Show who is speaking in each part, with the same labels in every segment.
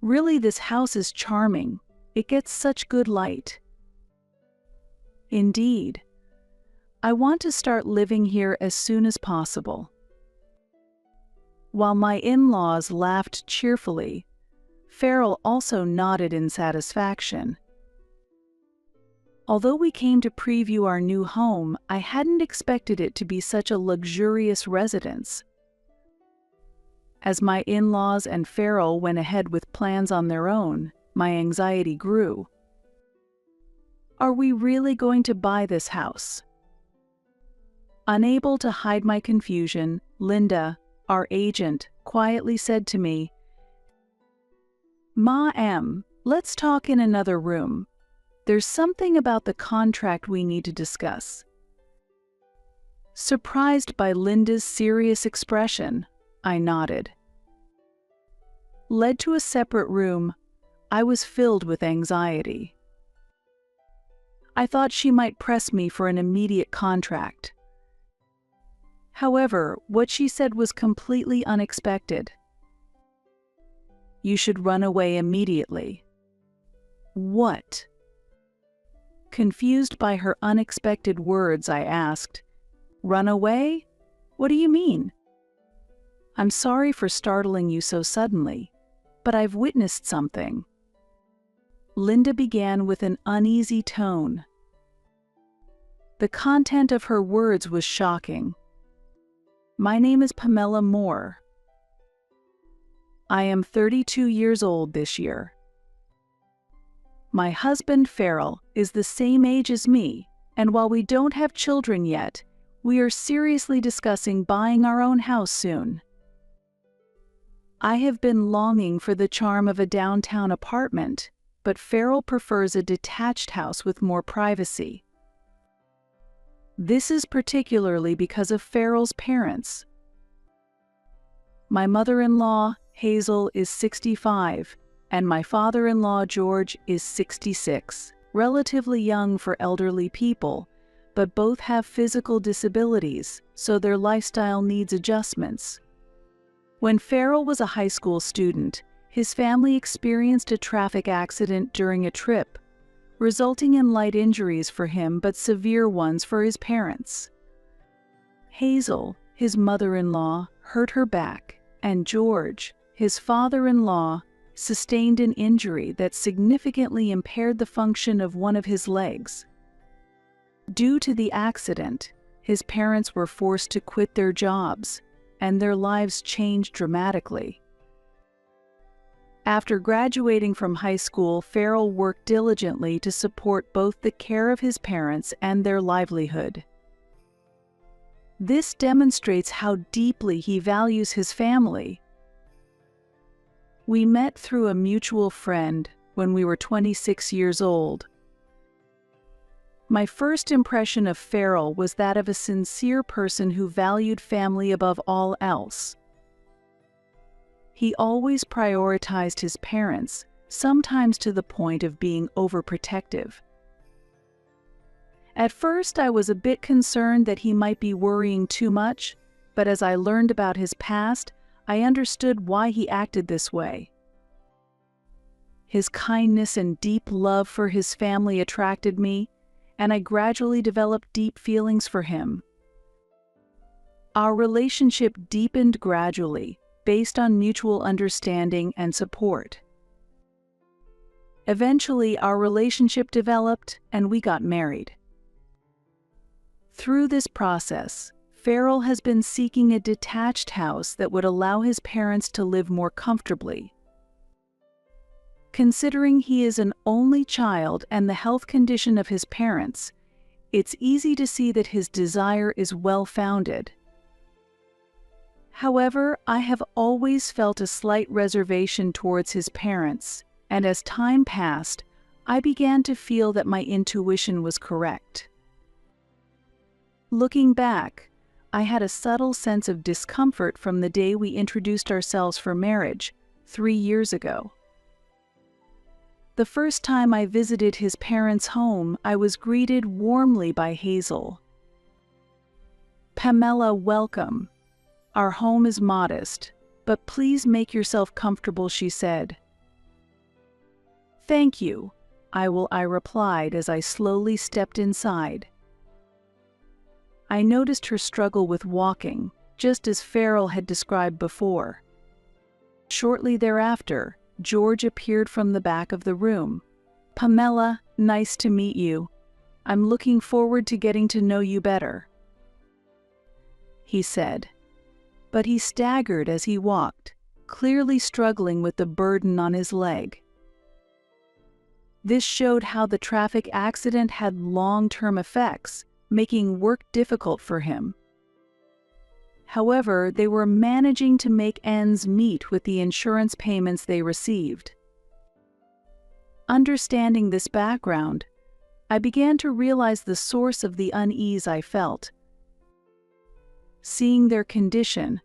Speaker 1: Really, this house is charming. It gets such good light. Indeed. I want to start living here as soon as possible. While my in-laws laughed cheerfully, Farrell also nodded in satisfaction. Although we came to preview our new home, I hadn't expected it to be such a luxurious residence. As my in-laws and Farrell went ahead with plans on their own, my anxiety grew. Are we really going to buy this house? Unable to hide my confusion, Linda, our agent, quietly said to me, "Ma, let's talk in another room. There's something about the contract we need to discuss." Surprised by Linda's serious expression, I nodded. Led to a separate room, I was filled with anxiety. I thought she might press me for an immediate contract. However, what she said was completely unexpected. "You should run away immediately." What? Confused by her unexpected words, I asked, "Run away? What do you mean?" "I'm sorry for startling you so suddenly, but I've witnessed something." Linda began with an uneasy tone. The content of her words was shocking. "My name is Pamela Moore. I am 32 years old this year. My husband Farrell is the same age as me, and while we don't have children yet, we are seriously discussing buying our own house soon. I have been longing for the charm of a downtown apartment, but Farrell prefers a detached house with more privacy. This is particularly because of Farrell's parents. My mother-in-law, Hazel, is 65, and my father-in-law, George, is 66, relatively young for elderly people, but both have physical disabilities, so their lifestyle needs adjustments. When Farrell was a high school student, his family experienced a traffic accident during a trip, resulting in light injuries for him but severe ones for his parents. Hazel, his mother-in-law, hurt her back, and George, his father-in-law, sustained an injury that significantly impaired the function of one of his legs. Due to the accident, his parents were forced to quit their jobs, and their lives changed dramatically. After graduating from high school, Farrell worked diligently to support both the care of his parents and their livelihood. This demonstrates how deeply he values his family. We met through a mutual friend when we were 26 years old. My first impression of Farrell was that of a sincere person who valued family above all else. He always prioritized his parents, sometimes to the point of being overprotective. At first, I was a bit concerned that he might be worrying too much, but as I learned about his past, I understood why he acted this way. His kindness and deep love for his family attracted me, and I gradually developed deep feelings for him. Our relationship deepened gradually, based on mutual understanding and support. Eventually, our relationship developed, and we got married. Through this process, Farrell has been seeking a detached house that would allow his parents to live more comfortably. Considering he is an only child and the health condition of his parents, it's easy to see that his desire is well-founded. However, I have always felt a slight reservation towards his parents, and as time passed, I began to feel that my intuition was correct. Looking back, I had a subtle sense of discomfort from the day we introduced ourselves for marriage, 3 years ago. The first time I visited his parents' home, I was greeted warmly by Hazel. "Pamela, welcome. Our home is modest, but please make yourself comfortable," she said. "Thank you, I replied as I slowly stepped inside. I noticed her struggle with walking, just as Farrell had described before. Shortly thereafter, George appeared from the back of the room. "Pamela, nice to meet you. I'm looking forward to getting to know you better," he said. But he staggered as he walked, clearly struggling with the burden on his leg. This showed how the traffic accident had long-term effects, making work difficult for him. However, they were managing to make ends meet with the insurance payments they received. Understanding this background, I began to realize the source of the unease I felt. Seeing their condition,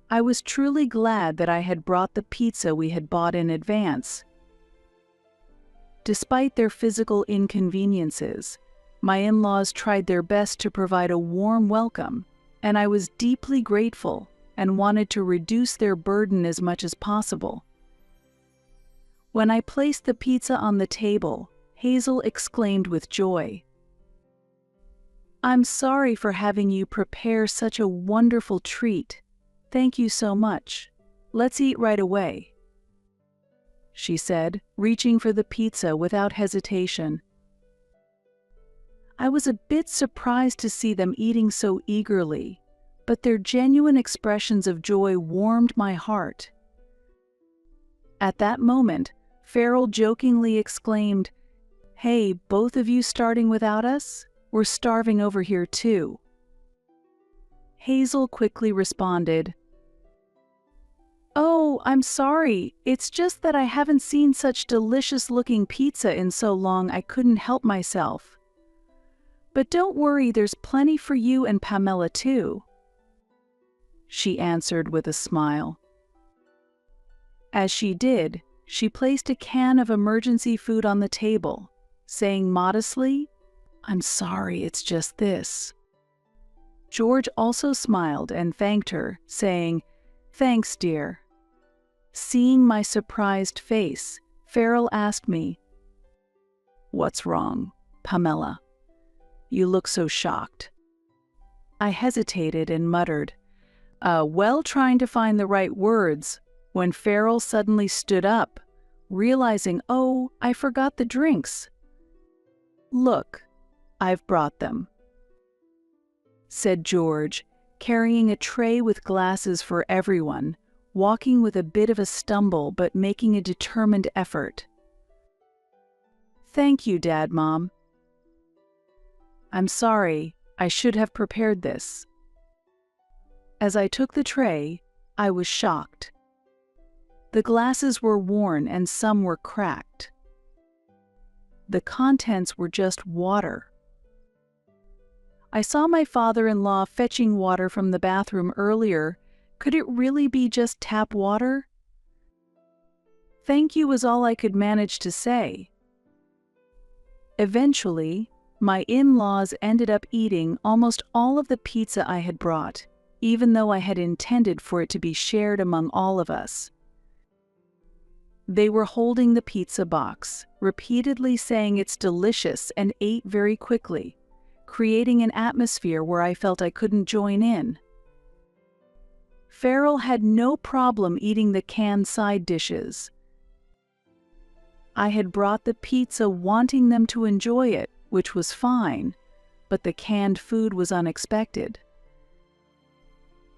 Speaker 1: I was truly glad that I had brought the pizza we had bought in advance. Despite their physical inconveniences, my in-laws tried their best to provide a warm welcome, and I was deeply grateful and wanted to reduce their burden as much as possible. When I placed the pizza on the table, Hazel exclaimed with joy, "I'm sorry for having you prepare such a wonderful treat. Thank you so much. Let's eat right away," she said, reaching for the pizza without hesitation. I was a bit surprised to see them eating so eagerly, but their genuine expressions of joy warmed my heart. At that moment, Farrell jokingly exclaimed, "Hey, both of you starting without us? We're starving over here too." Hazel quickly responded, "Oh, I'm sorry. It's just that I haven't seen such delicious-looking pizza in so long I couldn't help myself. But don't worry, there's plenty for you and Pamela too," she answered with a smile. As she did, she placed a can of emergency food on the table, saying modestly, "I'm sorry, it's just this." George also smiled and thanked her, saying, "Thanks, dear." Seeing my surprised face, Farrell asked me, "What's wrong, Pamela? You look so shocked." I hesitated and muttered, trying to find the right words, when Farrell suddenly stood up, realizing, "Oh, I forgot the drinks." "Look, I've brought them," said George, carrying a tray with glasses for everyone, walking with a bit of a stumble but making a determined effort. "Thank you, Dad, Mom. I'm sorry, I should have prepared this." As I took the tray, I was shocked. The glasses were worn and some were cracked. The contents were just water. I saw my father-in-law fetching water from the bathroom earlier. Could it really be just tap water? "Thank you" was all I could manage to say. Eventually, my in-laws ended up eating almost all of the pizza I had brought, even though I had intended for it to be shared among all of us. They were holding the pizza box, repeatedly saying it's delicious, and ate very quickly, creating an atmosphere where I felt I couldn't join in. Farrell had no problem eating the canned side dishes. I had brought the pizza wanting them to enjoy it, which was fine, but the canned food was unexpected.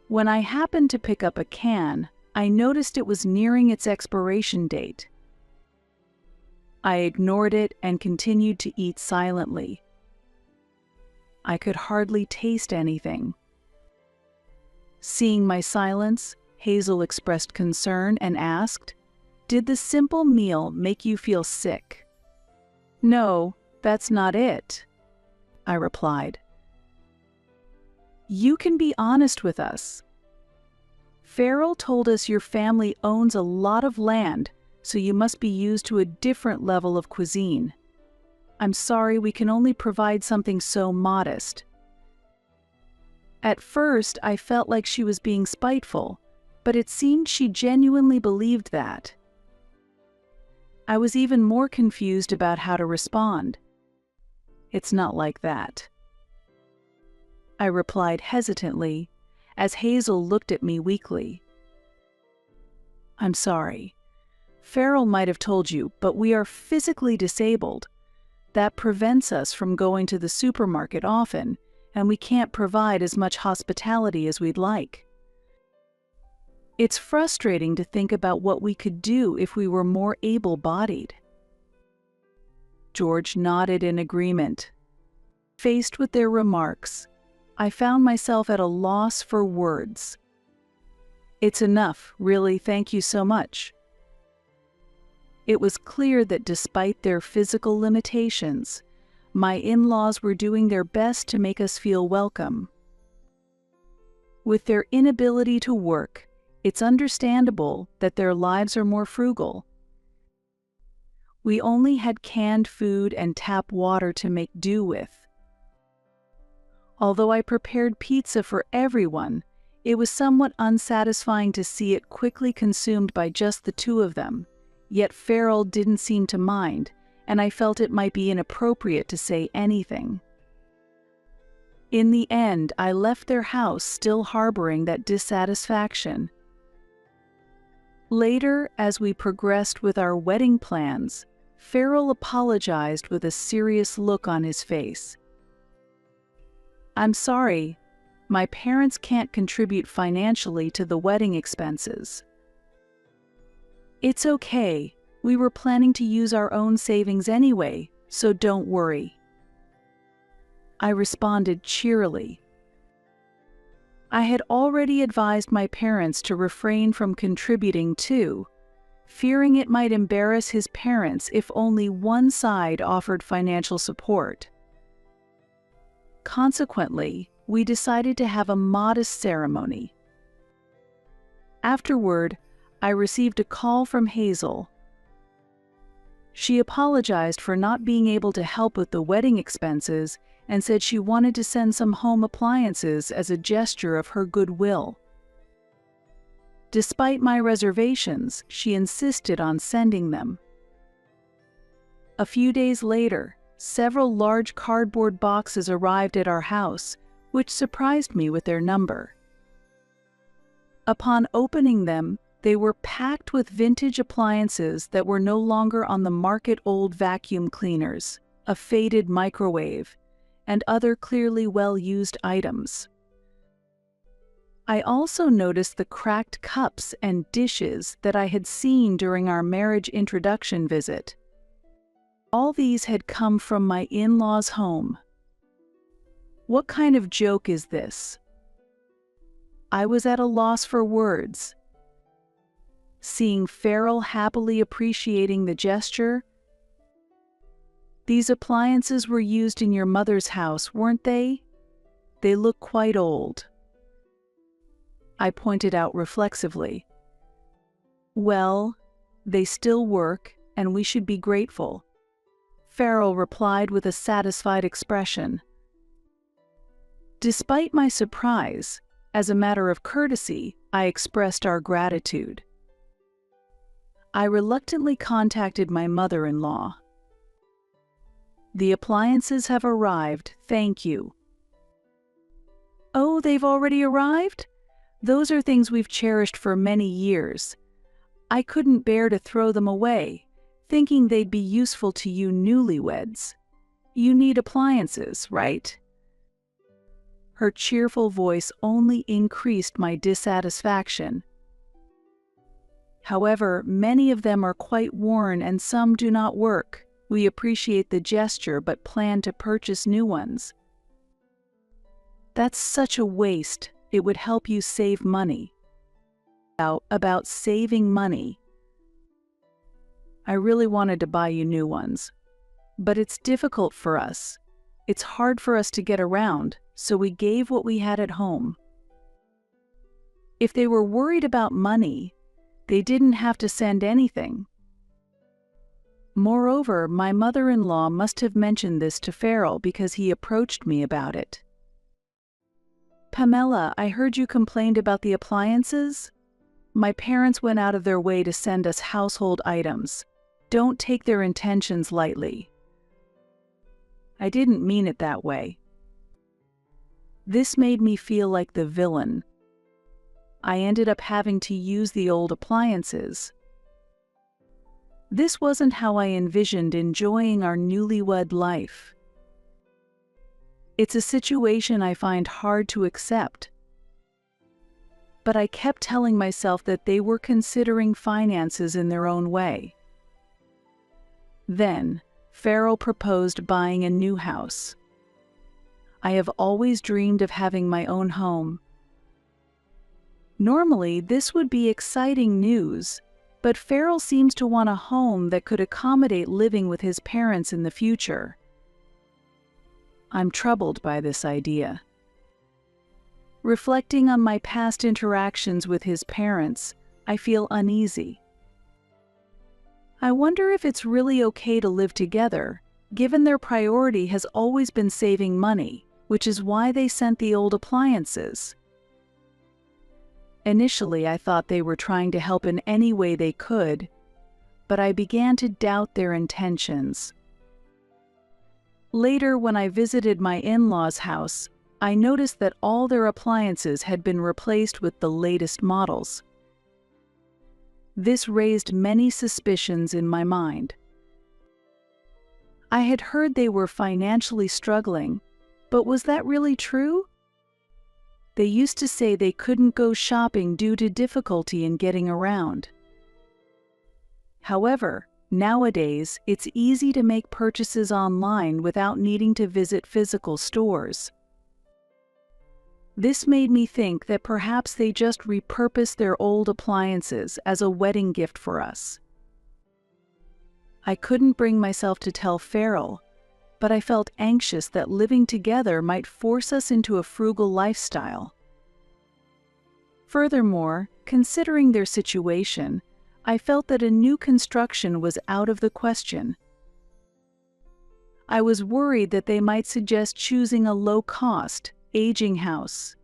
Speaker 1: When I happened to pick up a can, I noticed it was nearing its expiration date. I ignored it and continued to eat silently. I could hardly taste anything. Seeing my silence, Hazel expressed concern and asked, "Did the simple meal make you feel sick?" "No, that's not it," I replied. "You can be honest with us. Farrell told us your family owns a lot of land, so you must be used to a different level of cuisine. I'm sorry, we can only provide something so modest." At first, I felt like she was being spiteful, but it seemed she genuinely believed that. I was even more confused about how to respond. "It's not like that," I replied hesitantly, as Hazel looked at me weakly. "I'm sorry. Farrell might have told you, but we are physically disabled. That prevents us from going to the supermarket often, and we can't provide as much hospitality as we'd like. It's frustrating to think about what we could do if we were more able-bodied." George nodded in agreement. Faced with their remarks, I found myself at a loss for words. "It's enough, really, thank you so much." It was clear that despite their physical limitations, my in-laws were doing their best to make us feel welcome. With their inability to work, it's understandable that their lives are more frugal. We only had canned food and tap water to make do with. Although I prepared pizza for everyone, it was somewhat unsatisfying to see it quickly consumed by just the two of them. Yet Farrell didn't seem to mind, and I felt it might be inappropriate to say anything. In the end, I left their house still harboring that dissatisfaction. Later, as we progressed with our wedding plans, Farrell apologized with a serious look on his face. "I'm sorry, my parents can't contribute financially to the wedding expenses." "It's okay, we were planning to use our own savings anyway, so don't worry," I responded cheerily. I had already advised my parents to refrain from contributing too, fearing it might embarrass his parents if only one side offered financial support. Consequently, we decided to have a modest ceremony. Afterward, I received a call from Hazel. She apologized for not being able to help with the wedding expenses and said she wanted to send some home appliances as a gesture of her goodwill. Despite my reservations, she insisted on sending them. A few days later, several large cardboard boxes arrived at our house, which surprised me with their number. Upon opening them, they were packed with vintage appliances that were no longer on the market: old vacuum cleaners, a faded microwave, and other clearly well-used items. I also noticed the cracked cups and dishes that I had seen during our marriage introduction visit. All these had come from my in-laws' home. What kind of joke is this? I was at a loss for words. Seeing Farrell happily appreciating the gesture. "These appliances were used in your mother's house, weren't they? They look quite old," I pointed out reflexively. "Well, they still work, and we should be grateful," Farrell replied with a satisfied expression. Despite my surprise, as a matter of courtesy, I expressed our gratitude. I reluctantly contacted my mother-in-law. "The appliances have arrived, thank you." "Oh, they've already arrived? Those are things we've cherished for many years. I couldn't bear to throw them away, thinking they'd be useful to you newlyweds. You need appliances, right?" Her cheerful voice only increased my dissatisfaction. "However, many of them are quite worn and some do not work. We appreciate the gesture but plan to purchase new ones." "That's such a waste. It would help you save money." About saving money. "I really wanted to buy you new ones. But it's difficult for us. It's hard for us to get around, so we gave what we had at home." If they were worried about money, they didn't have to send anything. Moreover, my mother-in-law must have mentioned this to Farrell because he approached me about it. "Pamela, I heard you complained about the appliances. My parents went out of their way to send us household items. Don't take their intentions lightly. I didn't mean it that way. This made me feel like the villain. I ended up having to use the old appliances. This wasn't how I envisioned enjoying our newlywed life. It's a situation I find hard to accept. But I kept telling myself that they were considering finances in their own way. Then, Farrell proposed buying a new house. I have always dreamed of having my own home. Normally, this would be exciting news, but Farrell seems to want a home that could accommodate living with his parents in the future. I'm troubled by this idea. Reflecting on my past interactions with his parents, I feel uneasy. I wonder if it's really okay to live together, given their priority has always been saving money, which is why they sent the old appliances. Initially, I thought they were trying to help in any way they could, but I began to doubt their intentions. Later, when I visited my in-laws' house, I noticed that all their appliances had been replaced with the latest models. This raised many suspicions in my mind. I had heard they were financially struggling, but was that really true? They used to say they couldn't go shopping due to difficulty in getting around. However, nowadays, it's easy to make purchases online without needing to visit physical stores. This made me think that perhaps they just repurposed their old appliances as a wedding gift for us. I couldn't bring myself to tell Farrell, but I felt anxious that living together might force us into a frugal lifestyle. Furthermore, considering their situation, I felt that a new construction was out of the question. I was worried that they might suggest choosing a low-cost, aging house.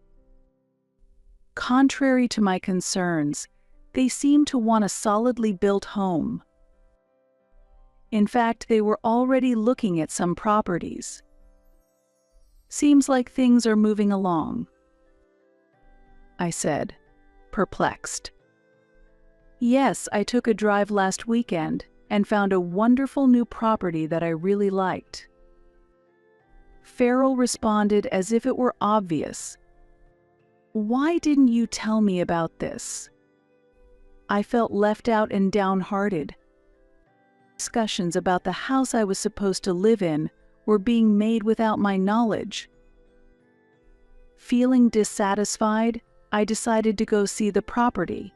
Speaker 1: Contrary to my concerns, they seemed to want a solidly built home. In fact, they were already looking at some properties. Seems like things are moving along, I said, perplexed. Yes, I took a drive last weekend and found a wonderful new property that I really liked. Farrell responded as if it were obvious. Why didn't you tell me about this? I felt left out and downhearted. Discussions about the house I was supposed to live in were being made without my knowledge. Feeling dissatisfied, I decided to go see the property.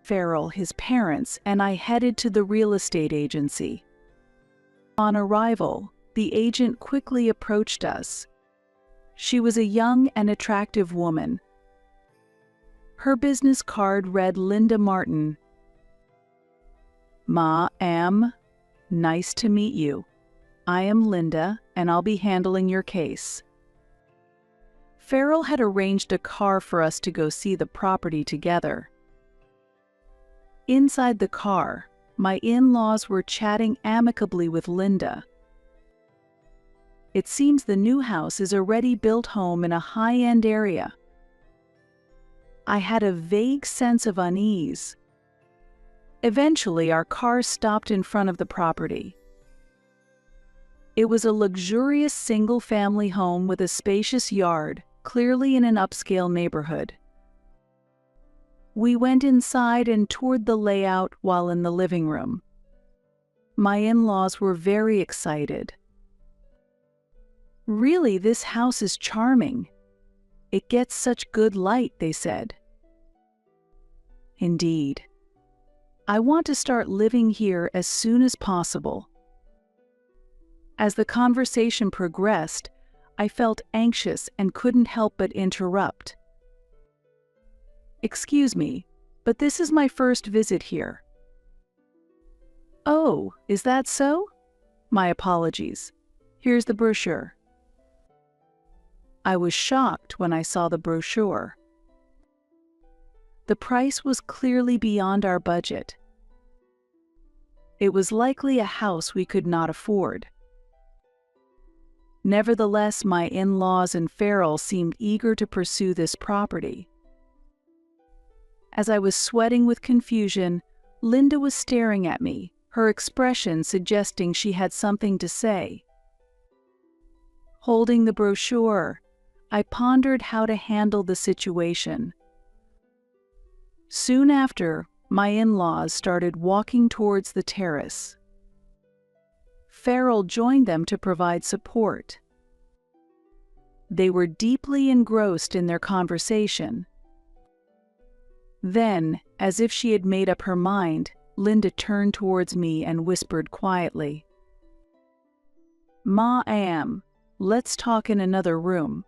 Speaker 1: Farrell, his parents, and I headed to the real estate agency. On arrival, the agent quickly approached us. She was a young and attractive woman. Her business card read Linda Martin. "Ma'am, nice to meet you. I am Linda, and I'll be handling your case." Farrell had arranged a car for us to go see the property together. Inside the car, my in-laws were chatting amicably with Linda. It seems the new house is a ready-built home in a high-end area. I had a vague sense of unease. Eventually, our car stopped in front of the property. It was a luxurious single-family home with a spacious yard, clearly in an upscale neighborhood. We went inside and toured the layout while in the living room. My in-laws were very excited. "Really, this house is charming. It gets such good light," they said. Indeed. I want to start living here as soon as possible. As the conversation progressed, I felt anxious and couldn't help but interrupt. "Excuse me, but this is my first visit here." "Oh, is that so? My apologies. Here's the brochure." I was shocked when I saw the brochure. The price was clearly beyond our budget. it was likely a house we could not afford. Nevertheless, my in-laws and Farrell seemed eager to pursue this property. As I was sweating with confusion, Linda was staring at me, her expression suggesting she had something to say. Holding the brochure, I pondered how to handle the situation. Soon after, my in-laws started walking towards the terrace. Farrell joined them to provide support. They were deeply engrossed in their conversation. Then, as if she had made up her mind, Linda turned towards me and whispered quietly, "Ma, let's talk in another room.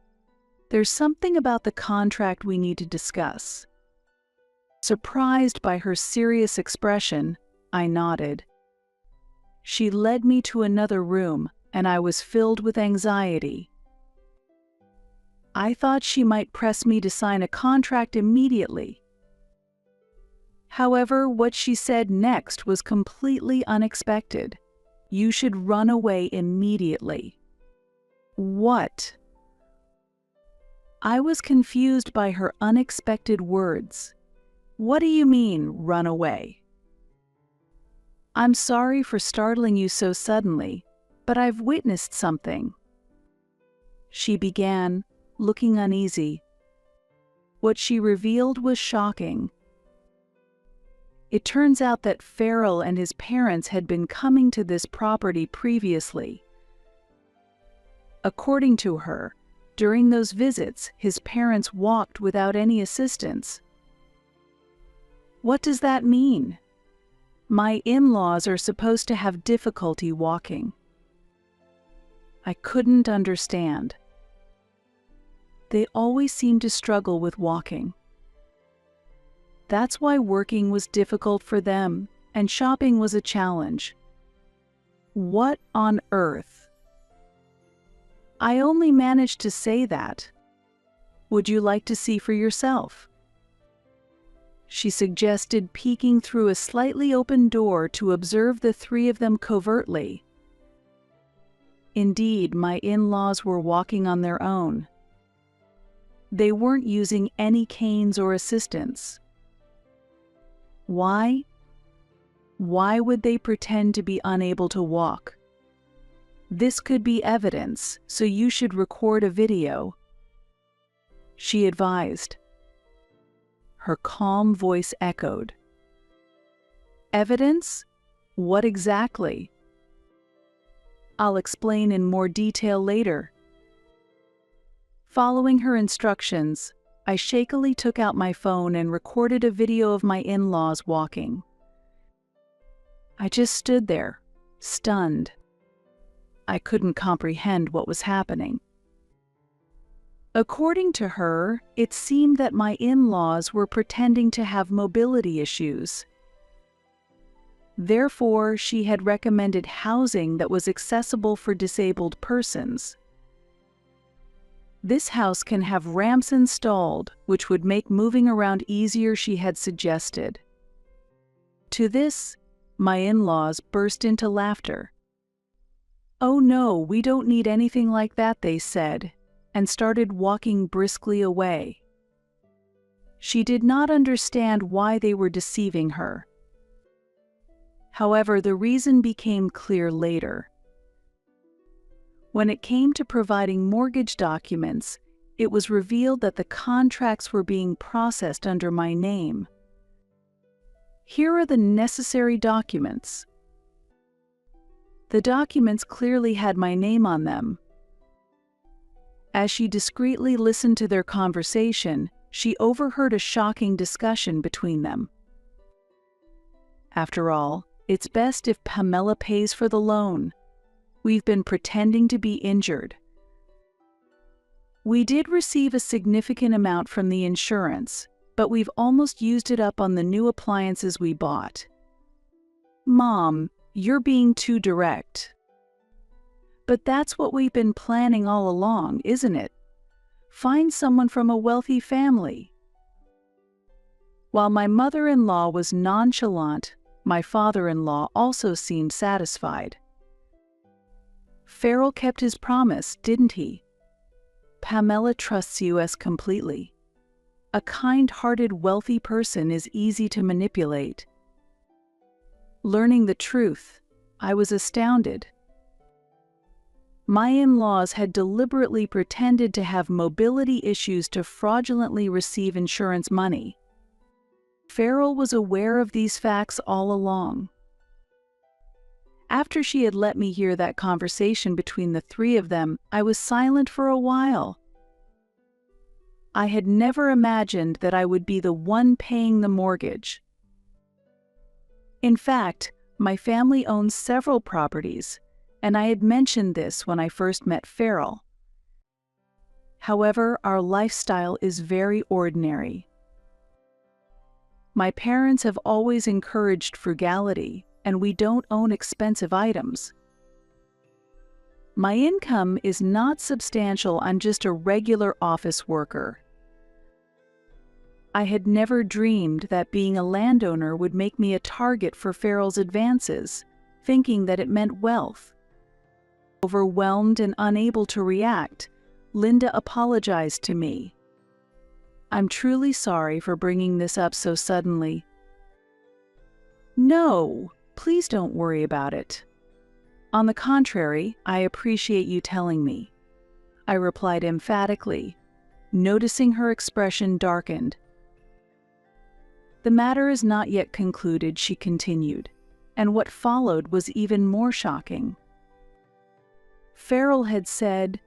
Speaker 1: There's something about the contract we need to discuss." Surprised by her serious expression, I nodded. She led me to another room, and I was filled with anxiety. I thought she might press me to sign a contract immediately. However, what she said next was completely unexpected. "You should run away immediately." What? I was confused by her unexpected words. "What do you mean, run away?" "I'm sorry for startling you so suddenly, but I've witnessed something," she began, looking uneasy. What she revealed was shocking. It turns out that Farrell and his parents had been coming to this property previously. According to her, during those visits, his parents walked without any assistance. What does that mean? My in-laws are supposed to have difficulty walking. I couldn't understand. They always seemed to struggle with walking. That's why working was difficult for them, and shopping was a challenge. What on earth? I only managed to say that. Would you like to see for yourself? She suggested, peeking through a slightly open door to observe the three of them covertly. Indeed, my in-laws were walking on their own. They weren't using any canes or assistance. Why? Why would they pretend to be unable to walk? This could be evidence, so you should record a video, she advised. Her calm voice echoed. Evidence? What exactly? I'll explain in more detail later. Following her instructions, I shakily took out my phone and recorded a video of my in-laws walking. I just stood there, stunned. I couldn't comprehend what was happening. According to her, it seemed that my in-laws were pretending to have mobility issues. Therefore, she had recommended housing that was accessible for disabled persons. This house can have ramps installed, which would make moving around easier, she had suggested. To this, my in-laws burst into laughter. "Oh no, we don't need anything like that," they said, and started walking briskly away. She did not understand why they were deceiving her. However, the reason became clear later. When it came to providing mortgage documents, it was revealed that the contracts were being processed under my name. Here are the necessary documents. The documents clearly had my name on them. As she discreetly listened to their conversation, she overheard a shocking discussion between them. "After all, it's best if Pamela pays for the loan. We've been pretending to be injured. We did receive a significant amount from the insurance, but we've almost used it up on the new appliances we bought." "Mom, you're being too direct." "But that's what we've been planning all along, isn't it? Find someone from a wealthy family." While my mother-in-law was nonchalant, My father-in-law also seemed satisfied. Farrell kept his promise, didn't he? Pamela trusts you as completely. A kind-hearted, wealthy person is easy to manipulate. Learning the truth, I was astounded. My in-laws had deliberately pretended to have mobility issues to fraudulently receive insurance money. Farrell was aware of these facts all along. After she had let me hear that conversation between the three of them, I was silent for a while. I had never imagined that I would be the one paying the mortgage. In fact, my family owns several properties, and I had mentioned this when I first met Farrell. However, our lifestyle is very ordinary. My parents have always encouraged frugality, and we don't own expensive items. My income is not substantial. I'm just a regular office worker. I had never dreamed that being a landowner would make me a target for Farrell's advances, thinking that it meant wealth. Overwhelmed and unable to react, Linda apologized to me. I'm truly sorry for bringing this up so suddenly. No, please don't worry about it. On the contrary, I appreciate you telling me, I replied emphatically, noticing her expression darkened. The matter is not yet concluded, she continued, and what followed was even more shocking. Farrell had said,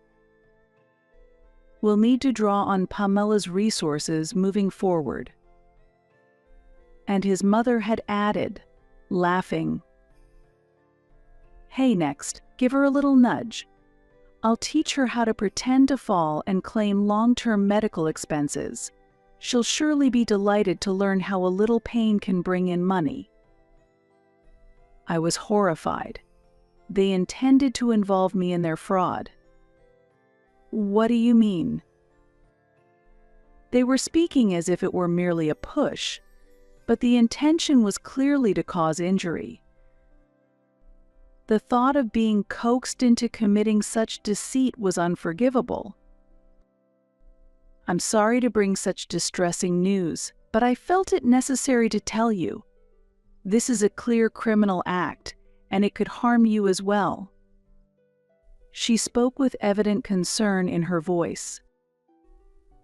Speaker 1: "We'll need to draw on Pamela's resources moving forward." And his mother had added, laughing, "Hey, next, give her a little nudge. I'll teach her how to pretend to fall and claim long-term medical expenses. She'll surely be delighted to learn how a little pain can bring in money." I was horrified. They intended to involve me in their fraud. What do you mean? They were speaking as if it were merely a push, but the intention was clearly to cause injury. The thought of being coaxed into committing such deceit was unforgivable. I'm sorry to bring such distressing news, but I felt it necessary to tell you. This is a clear criminal act, and it could harm you as well. She spoke with evident concern in her voice.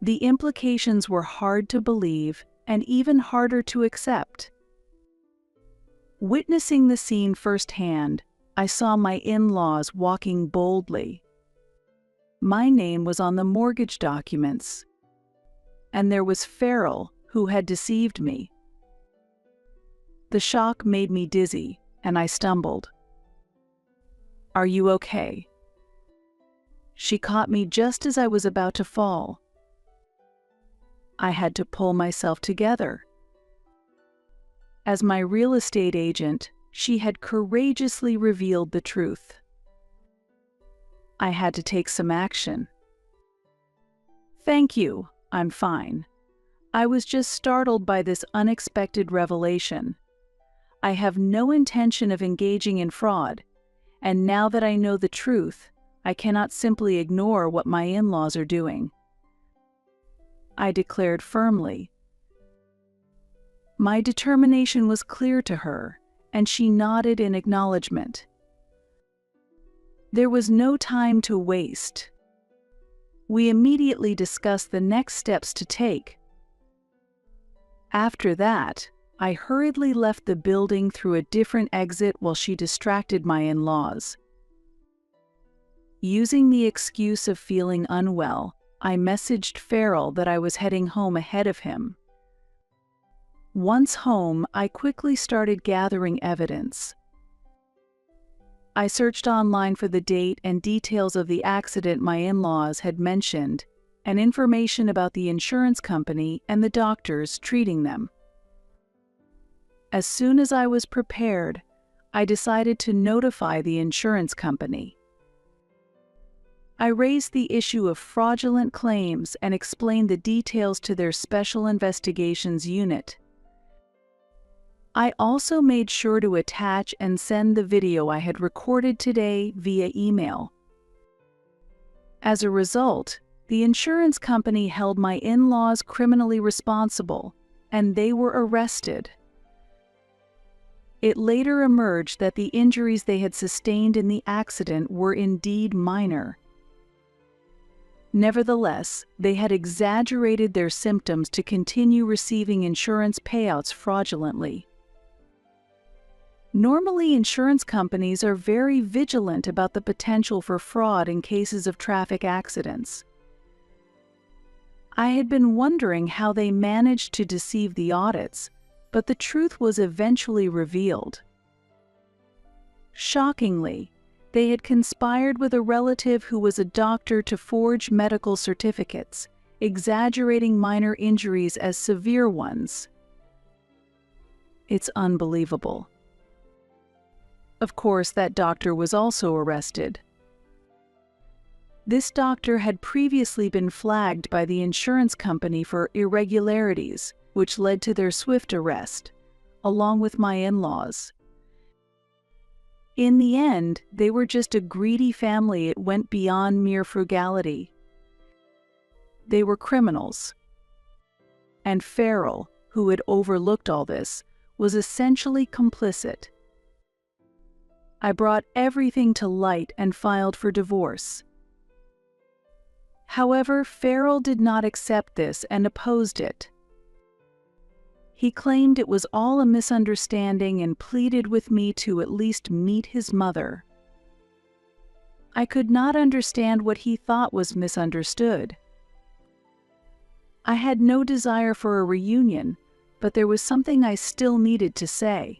Speaker 1: The implications were hard to believe and even harder to accept. Witnessing the scene firsthand, I saw my in-laws walking boldly. My name was on the mortgage documents, and there was Farrell, who had deceived me. The shock made me dizzy, and I stumbled. "Are you okay?" She caught me just as I was about to fall. I had to pull myself together. As my real estate agent, she had courageously revealed the truth. I had to take some action. "Thank you, I'm fine. I was just startled by this unexpected revelation. I have no intention of engaging in fraud, and now that I know the truth, I cannot simply ignore what my in-laws are doing," I declared firmly. My determination was clear to her, and she nodded in acknowledgement. There was no time to waste. We immediately discussed the next steps to take. After that, I hurriedly left the building through a different exit while she distracted my in-laws. Using the excuse of feeling unwell, I messaged Farrell that I was heading home ahead of him. Once home, I quickly started gathering evidence. I searched online for the date and details of the accident my in-laws had mentioned, and information about the insurance company and the doctors treating them. As soon as I was prepared, I decided to notify the insurance company. I raised the issue of fraudulent claims and explained the details to their Special Investigations Unit. I also made sure to attach and send the video I had recorded today via email. As a result, the insurance company held my in-laws criminally responsible, and they were arrested. It later emerged that the injuries they had sustained in the accident were indeed minor. Nevertheless, they had exaggerated their symptoms to continue receiving insurance payouts fraudulently. Normally, insurance companies are very vigilant about the potential for fraud in cases of traffic accidents. I had been wondering how they managed to deceive the audits, but the truth was eventually revealed. Shockingly, they had conspired with a relative who was a doctor to forge medical certificates, exaggerating minor injuries as severe ones. It's unbelievable. Of course, that doctor was also arrested. This doctor had previously been flagged by the insurance company for irregularities, which led to their swift arrest, along with my in-laws. In the end, they were just a greedy family. It went beyond mere frugality. They were criminals. And Farrell, who had overlooked all this, was essentially complicit. I brought everything to light and filed for divorce. However, Farrell did not accept this and opposed it. He claimed it was all a misunderstanding and pleaded with me to at least meet his mother. I could not understand what he thought was misunderstood. I had no desire for a reunion, but there was something I still needed to say.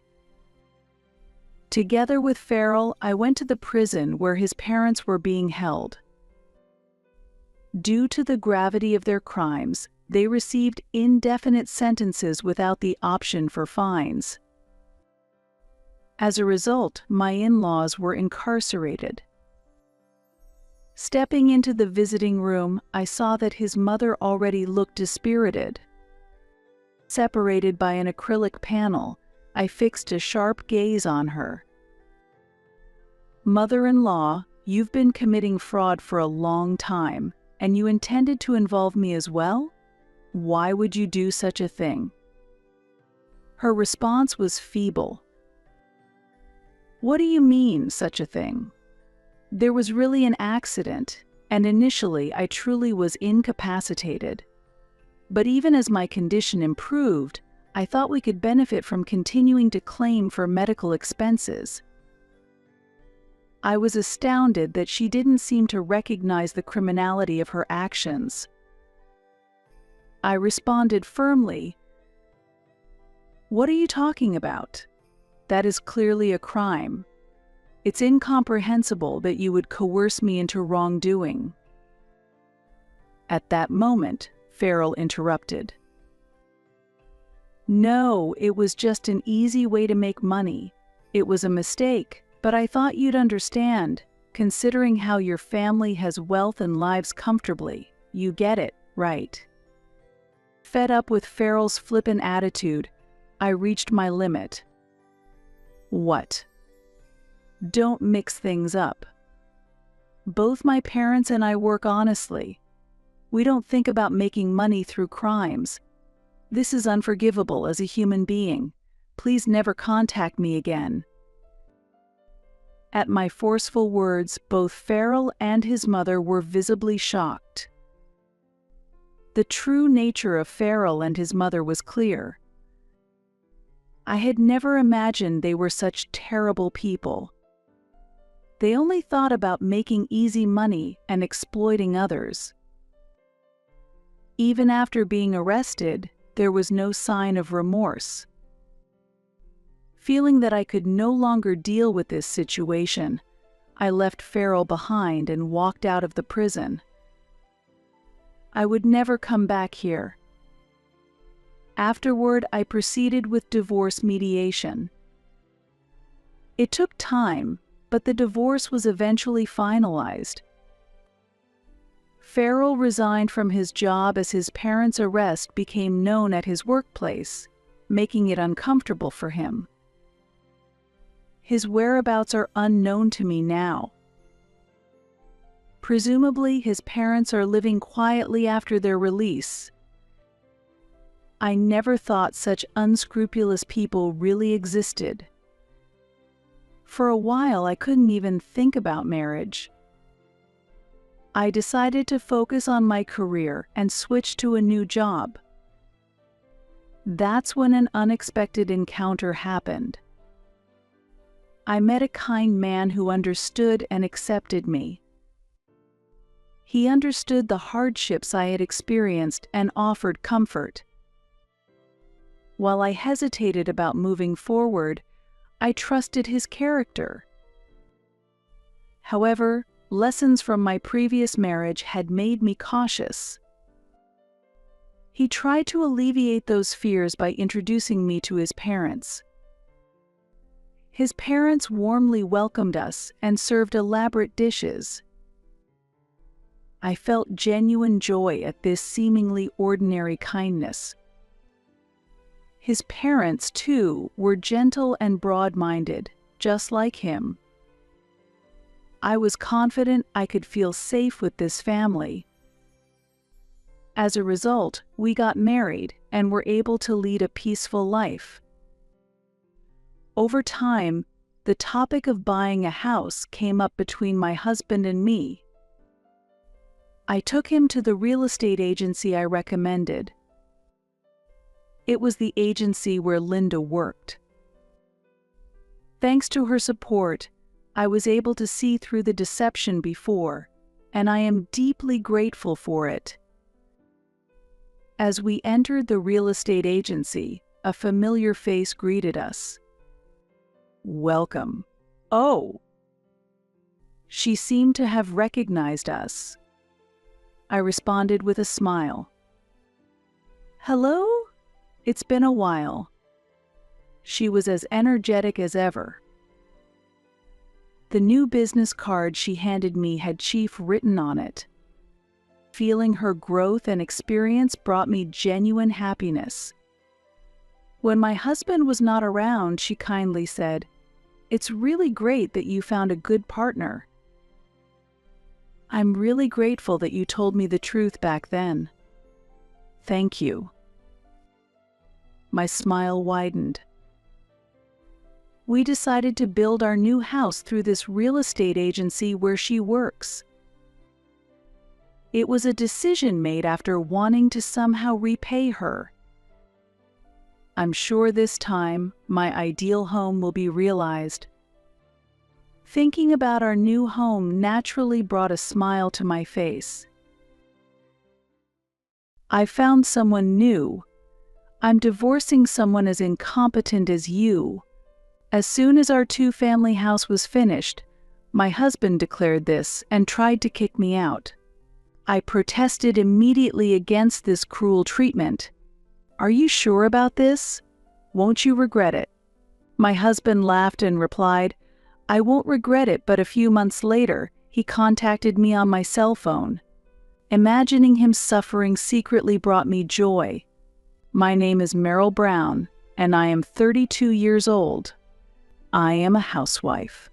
Speaker 1: Together with Farrell, I went to the prison where his parents were being held. Due to the gravity of their crimes, they received indefinite sentences without the option for fines. As a result, my in-laws were incarcerated. Stepping into the visiting room, I saw that his mother already looked dispirited. Separated by an acrylic panel, I fixed a sharp gaze on her. "Mother-in-law, you've been committing fraud for a long time, and you intended to involve me as well? Why would you do such a thing?" Her response was feeble. "What do you mean, such a thing? There was really an accident, and initially I truly was incapacitated. But even as my condition improved, I thought we could benefit from continuing to claim for medical expenses." I was astounded that she didn't seem to recognize the criminality of her actions. I responded firmly, "What are you talking about? That is clearly a crime. It's incomprehensible that you would coerce me into wrongdoing." At that moment, Farrell interrupted. "No, it was just an easy way to make money. It was a mistake, but I thought you'd understand, considering how your family has wealth and lives comfortably. You get it, right?" Fed up with Farrell's flippant attitude, I reached my limit. "What? Don't mix things up. Both my parents and I work honestly. We don't think about making money through crimes. This is unforgivable as a human being. Please never contact me again." At my forceful words, both Farrell and his mother were visibly shocked. The true nature of Farrell and his mother was clear. I had never imagined they were such terrible people. They only thought about making easy money and exploiting others. Even after being arrested, there was no sign of remorse. Feeling that I could no longer deal with this situation, I left Farrell behind and walked out of the prison. I would never come back here. Afterward, I proceeded with divorce mediation. It took time, but the divorce was eventually finalized. Farrell resigned from his job as his parents' arrest became known at his workplace, making it uncomfortable for him. His whereabouts are unknown to me now. Presumably, his parents are living quietly after their release. I never thought such unscrupulous people really existed. For a while, I couldn't even think about marriage. I decided to focus on my career and switch to a new job. That's when an unexpected encounter happened. I met a kind man who understood and accepted me. He understood the hardships I had experienced and offered comfort. While I hesitated about moving forward, I trusted his character. However, lessons from my previous marriage had made me cautious. He tried to alleviate those fears by introducing me to his parents. His parents warmly welcomed us and served elaborate dishes. I felt genuine joy at this seemingly ordinary kindness. His parents, too, were gentle and broad-minded, just like him. I was confident I could feel safe with this family. As a result, we got married and were able to lead a peaceful life. Over time, the topic of buying a house came up between my husband and me. I took him to the real estate agency I recommended. It was the agency where Linda worked. Thanks to her support, I was able to see through the deception before, and I am deeply grateful for it. As we entered the real estate agency, a familiar face greeted us. "Welcome." "Oh!" She seemed to have recognized us. I responded with a smile. "Hello? It's been a while." She was as energetic as ever. The new business card she handed me had Chief written on it. Feeling her growth and experience brought me genuine happiness. When my husband was not around, she kindly said, "It's really great that you found a good partner." "I'm really grateful that you told me the truth back then." "Thank you." My smile widened. We decided to build our new house through this real estate agency where she works. It was a decision made after wanting to somehow repay her. I'm sure this time, my ideal home will be realized. Thinking about our new home naturally brought a smile to my face. I found someone new. I'm divorcing someone as incompetent as you. As soon as our two-family house was finished, my husband declared this and tried to kick me out. I protested immediately against this cruel treatment. "Are you sure about this? Won't you regret it?" My husband laughed and replied, "I won't regret it," but a few months later, he contacted me on my cell phone. Imagining him suffering secretly brought me joy. My name is Meryl Brown, and I am 32 years old. I am a housewife.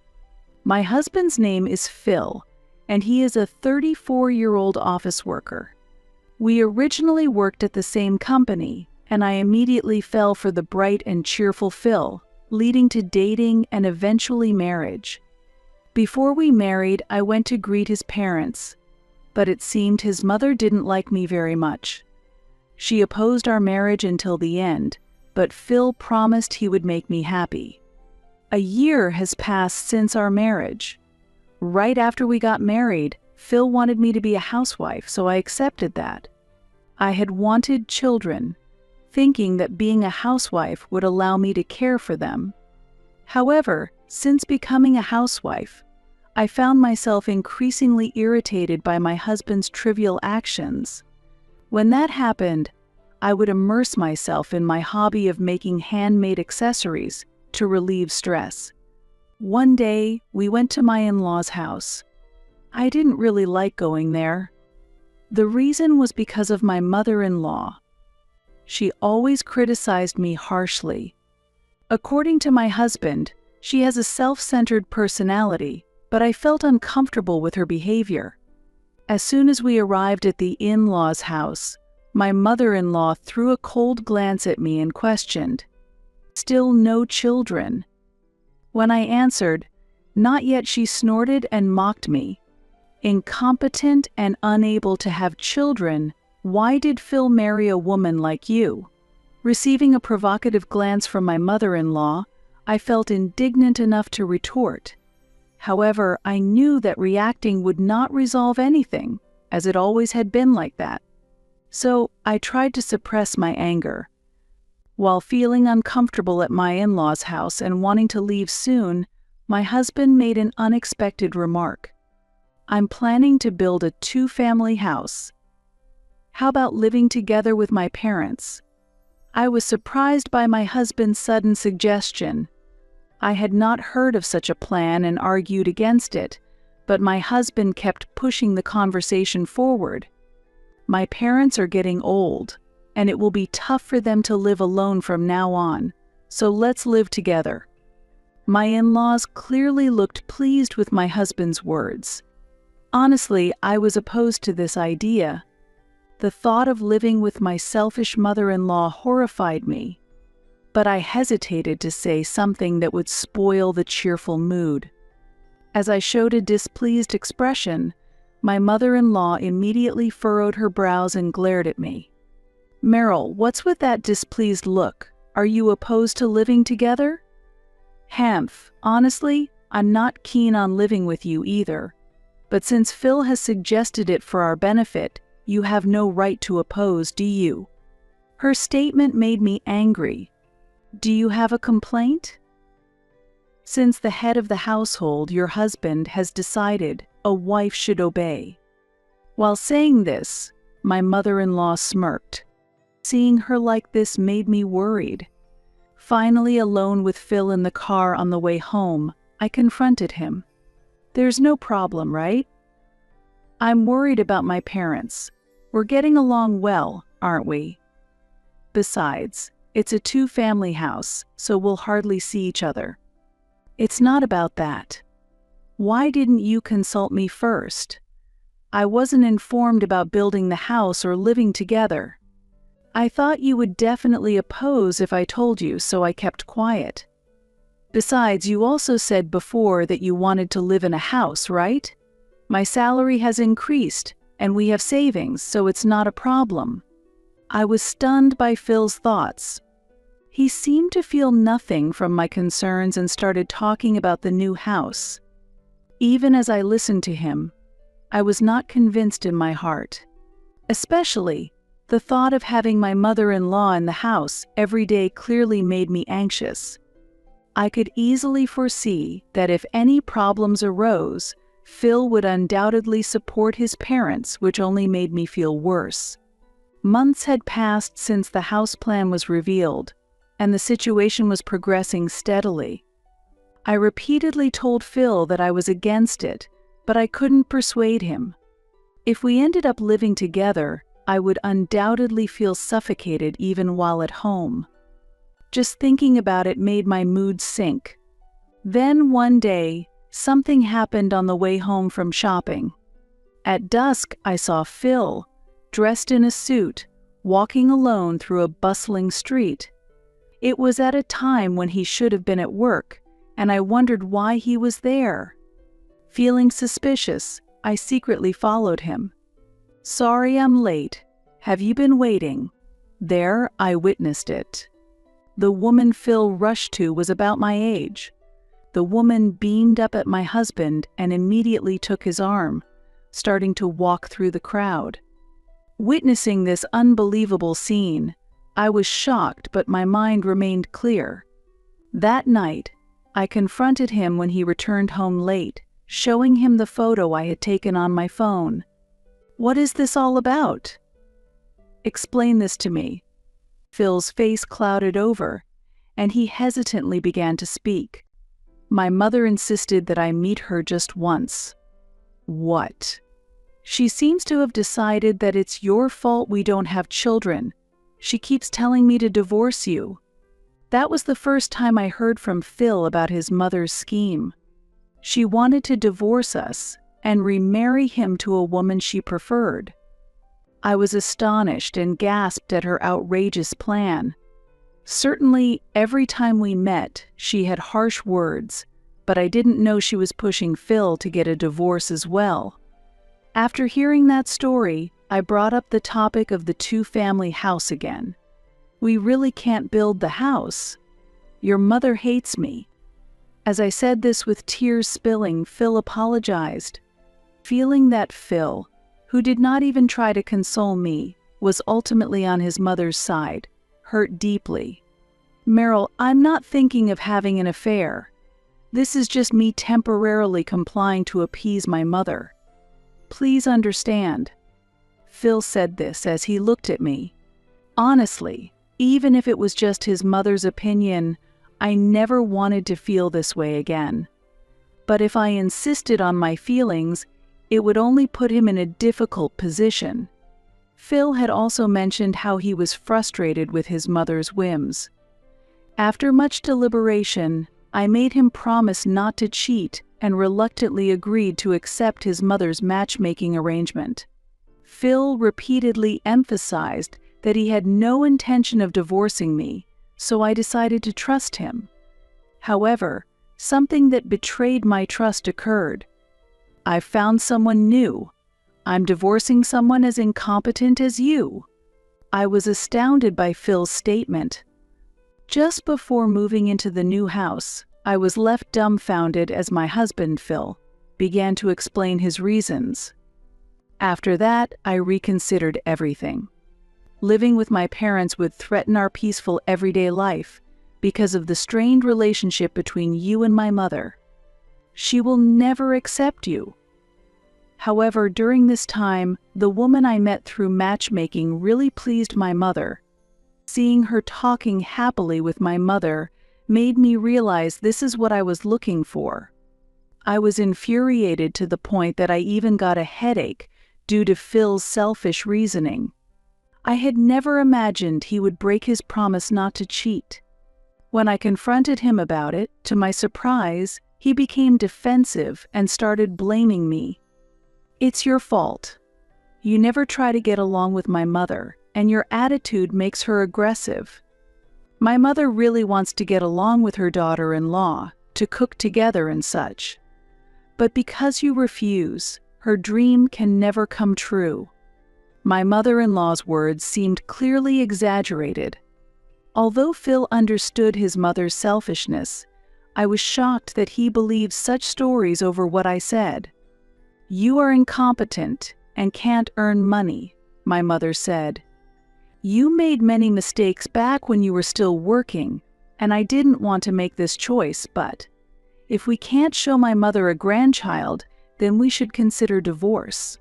Speaker 1: My husband's name is Phil, and he is a 34-year-old office worker. We originally worked at the same company, and I immediately fell for the bright and cheerful Phil, leading to dating and eventually marriage. Before we married, I went to greet his parents, but it seemed his mother didn't like me very much. She opposed our marriage until the end, but Phil promised he would make me happy. A year has passed since our marriage. Right after we got married, Phil wanted me to be a housewife, so I accepted that. I had wanted children, thinking that being a housewife would allow me to care for them. However, since becoming a housewife, I found myself increasingly irritated by my husband's trivial actions. When that happened, I would immerse myself in my hobby of making handmade accessories to relieve stress. One day, we went to my in-laws' house. I didn't really like going there. The reason was because of my mother-in-law. she always criticized me harshly. According to my husband, she has a self-centered personality, but I felt uncomfortable with her behavior. As soon as we arrived at the in-laws' house, my mother-in-law threw a cold glance at me and questioned, "Still no children?" When I answered, "Not yet," she snorted and mocked me. "Incompetent and unable to have children, why did Phil marry a woman like you?" Receiving a provocative glance from my mother-in-law, I felt indignant enough to retort. However, I knew that reacting would not resolve anything, as it always had been like that. So I tried to suppress my anger. While feeling uncomfortable at my in-laws' house and wanting to leave soon, my husband made an unexpected remark. "I'm planning to build a 2-family house. How about living together with my parents?" I was surprised by my husband's sudden suggestion. I had not heard of such a plan and argued against it, but my husband kept pushing the conversation forward. "My parents are getting old, and it will be tough for them to live alone from now on, so let's live together." My in-laws clearly looked pleased with my husband's words. Honestly, I was opposed to this idea. The thought of living with my selfish mother-in-law horrified me, but I hesitated to say something that would spoil the cheerful mood. As I showed a displeased expression, my mother-in-law immediately furrowed her brows and glared at me. "Meryl, what's with that displeased look? Are you opposed to living together?" "Hamph, honestly, I'm not keen on living with you either. But since Phil has suggested it for our benefit, you have no right to oppose, do you?" Her statement made me angry. "Do you have a complaint?" Since the head of the household, your husband, has decided, a wife should obey. While saying this, my mother-in-law smirked. Seeing her like this made me worried. Finally, alone with Phil in the car on the way home, I confronted him. "There's no problem, right?" "I'm worried about my parents. We're getting along well, aren't we? Besides, it's a 2-family house, so we'll hardly see each other." "It's not about that. Why didn't you consult me first? I wasn't informed about building the house or living together. I thought you would definitely oppose if I told you, so I kept quiet. Besides, you also said before that you wanted to live in a house, right? My salary has increased, and we have savings, so it's not a problem." I was stunned by Phil's thoughts. He seemed to feel nothing from my concerns and started talking about the new house. Even as I listened to him, I was not convinced in my heart. Especially, the thought of having my mother-in-law in the house every day clearly made me anxious. I could easily foresee that if any problems arose, Phil would undoubtedly support his parents, which only made me feel worse. Months had passed since the house plan was revealed, and the situation was progressing steadily. I repeatedly told Phil that I was against it, but I couldn't persuade him. If we ended up living together, I would undoubtedly feel suffocated even while at home. Just thinking about it made my mood sink. Then one day, something happened on the way home from shopping. At dusk, I saw Phil, dressed in a suit, walking alone through a bustling street. It was at a time when he should have been at work, and I wondered why he was there. Feeling suspicious, I secretly followed him. "Sorry I'm late. Have you been waiting?" There, I witnessed it. The woman Phil rushed to was about my age. The woman beamed up at my husband and immediately took his arm, starting to walk through the crowd. Witnessing this unbelievable scene, I was shocked, but my mind remained clear. That night, I confronted him when he returned home late, showing him the photo I had taken on my phone. "What is this all about? Explain this to me." Phil's face clouded over, and he hesitantly began to speak. "My mother insisted that I meet her just once." "What?" "She seems to have decided that it's your fault we don't have children. She keeps telling me to divorce you." That was the first time I heard from Phil about his mother's scheme. She wanted to divorce us and remarry him to a woman she preferred. I was astonished and gasped at her outrageous plan. Certainly, every time we met, she had harsh words, but I didn't know she was pushing Phil to get a divorce as well. After hearing that story, I brought up the topic of the two-family house again. "We really can't build the house. Your mother hates me." As I said this with tears spilling, Phil apologized. Feeling that Phil, who did not even try to console me, was ultimately on his mother's side, hurt deeply. "Meryl, I'm not thinking of having an affair. This is just me temporarily complying to appease my mother. Please understand." Phil said this as he looked at me. Honestly, even if it was just his mother's opinion, I never wanted to feel this way again. But if I insisted on my feelings, it would only put him in a difficult position. Phil had also mentioned how he was frustrated with his mother's whims. After much deliberation, I made him promise not to cheat and reluctantly agreed to accept his mother's matchmaking arrangement. Phil repeatedly emphasized that he had no intention of divorcing me, so I decided to trust him. However, something that betrayed my trust occurred. "I've found someone new. I'm divorcing someone as incompetent as you." I was astounded by Phil's statement. Just before moving into the new house, I was left dumbfounded as my husband, Phil, began to explain his reasons. After that, I reconsidered everything. Living with my parents would threaten our peaceful everyday life because of the strained relationship between you and my mother. She will never accept you. However, during this time, the woman I met through matchmaking really pleased my mother. Seeing her talking happily with my mother made me realize this is what I was looking for. I was infuriated to the point that I even got a headache due to Phil's selfish reasoning. I had never imagined he would break his promise not to cheat. When I confronted him about it, to my surprise, he became defensive and started blaming me. "It's your fault. You never try to get along with my mother, and your attitude makes her aggressive. My mother really wants to get along with her daughter-in-law, to cook together and such. But because you refuse, her dream can never come true." My mother-in-law's words seemed clearly exaggerated. Although Phil understood his mother's selfishness, I was shocked that he believed such stories over what I said. "You are incompetent and can't earn money," my mother said. "You made many mistakes back when you were still working, and I didn't want to make this choice, but if we can't show my mother a grandchild, then we should consider divorce.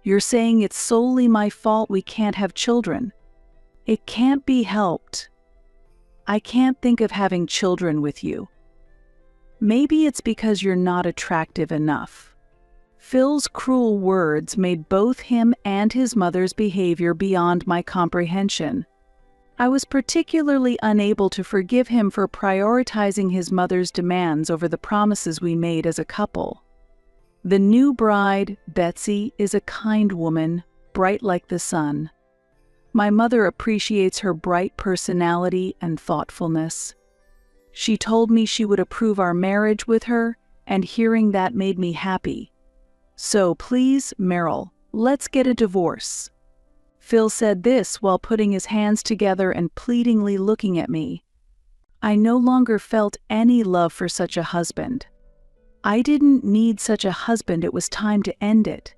Speaker 1: You're saying it's solely my fault we can't have children. It can't be helped. I can't think of having children with you. Maybe it's because you're not attractive enough." Phil's cruel words made both him and his mother's behavior beyond my comprehension. I was particularly unable to forgive him for prioritizing his mother's demands over the promises we made as a couple. The new bride, Betsy, is a kind woman, bright like the sun. My mother appreciates her bright personality and thoughtfulness. She told me she would approve our marriage with her, and hearing that made me happy. "So please, Meryl, let's get a divorce." Phil said this while putting his hands together and pleadingly looking at me. I no longer felt any love for such a husband. I didn't need such a husband, it was time to end it.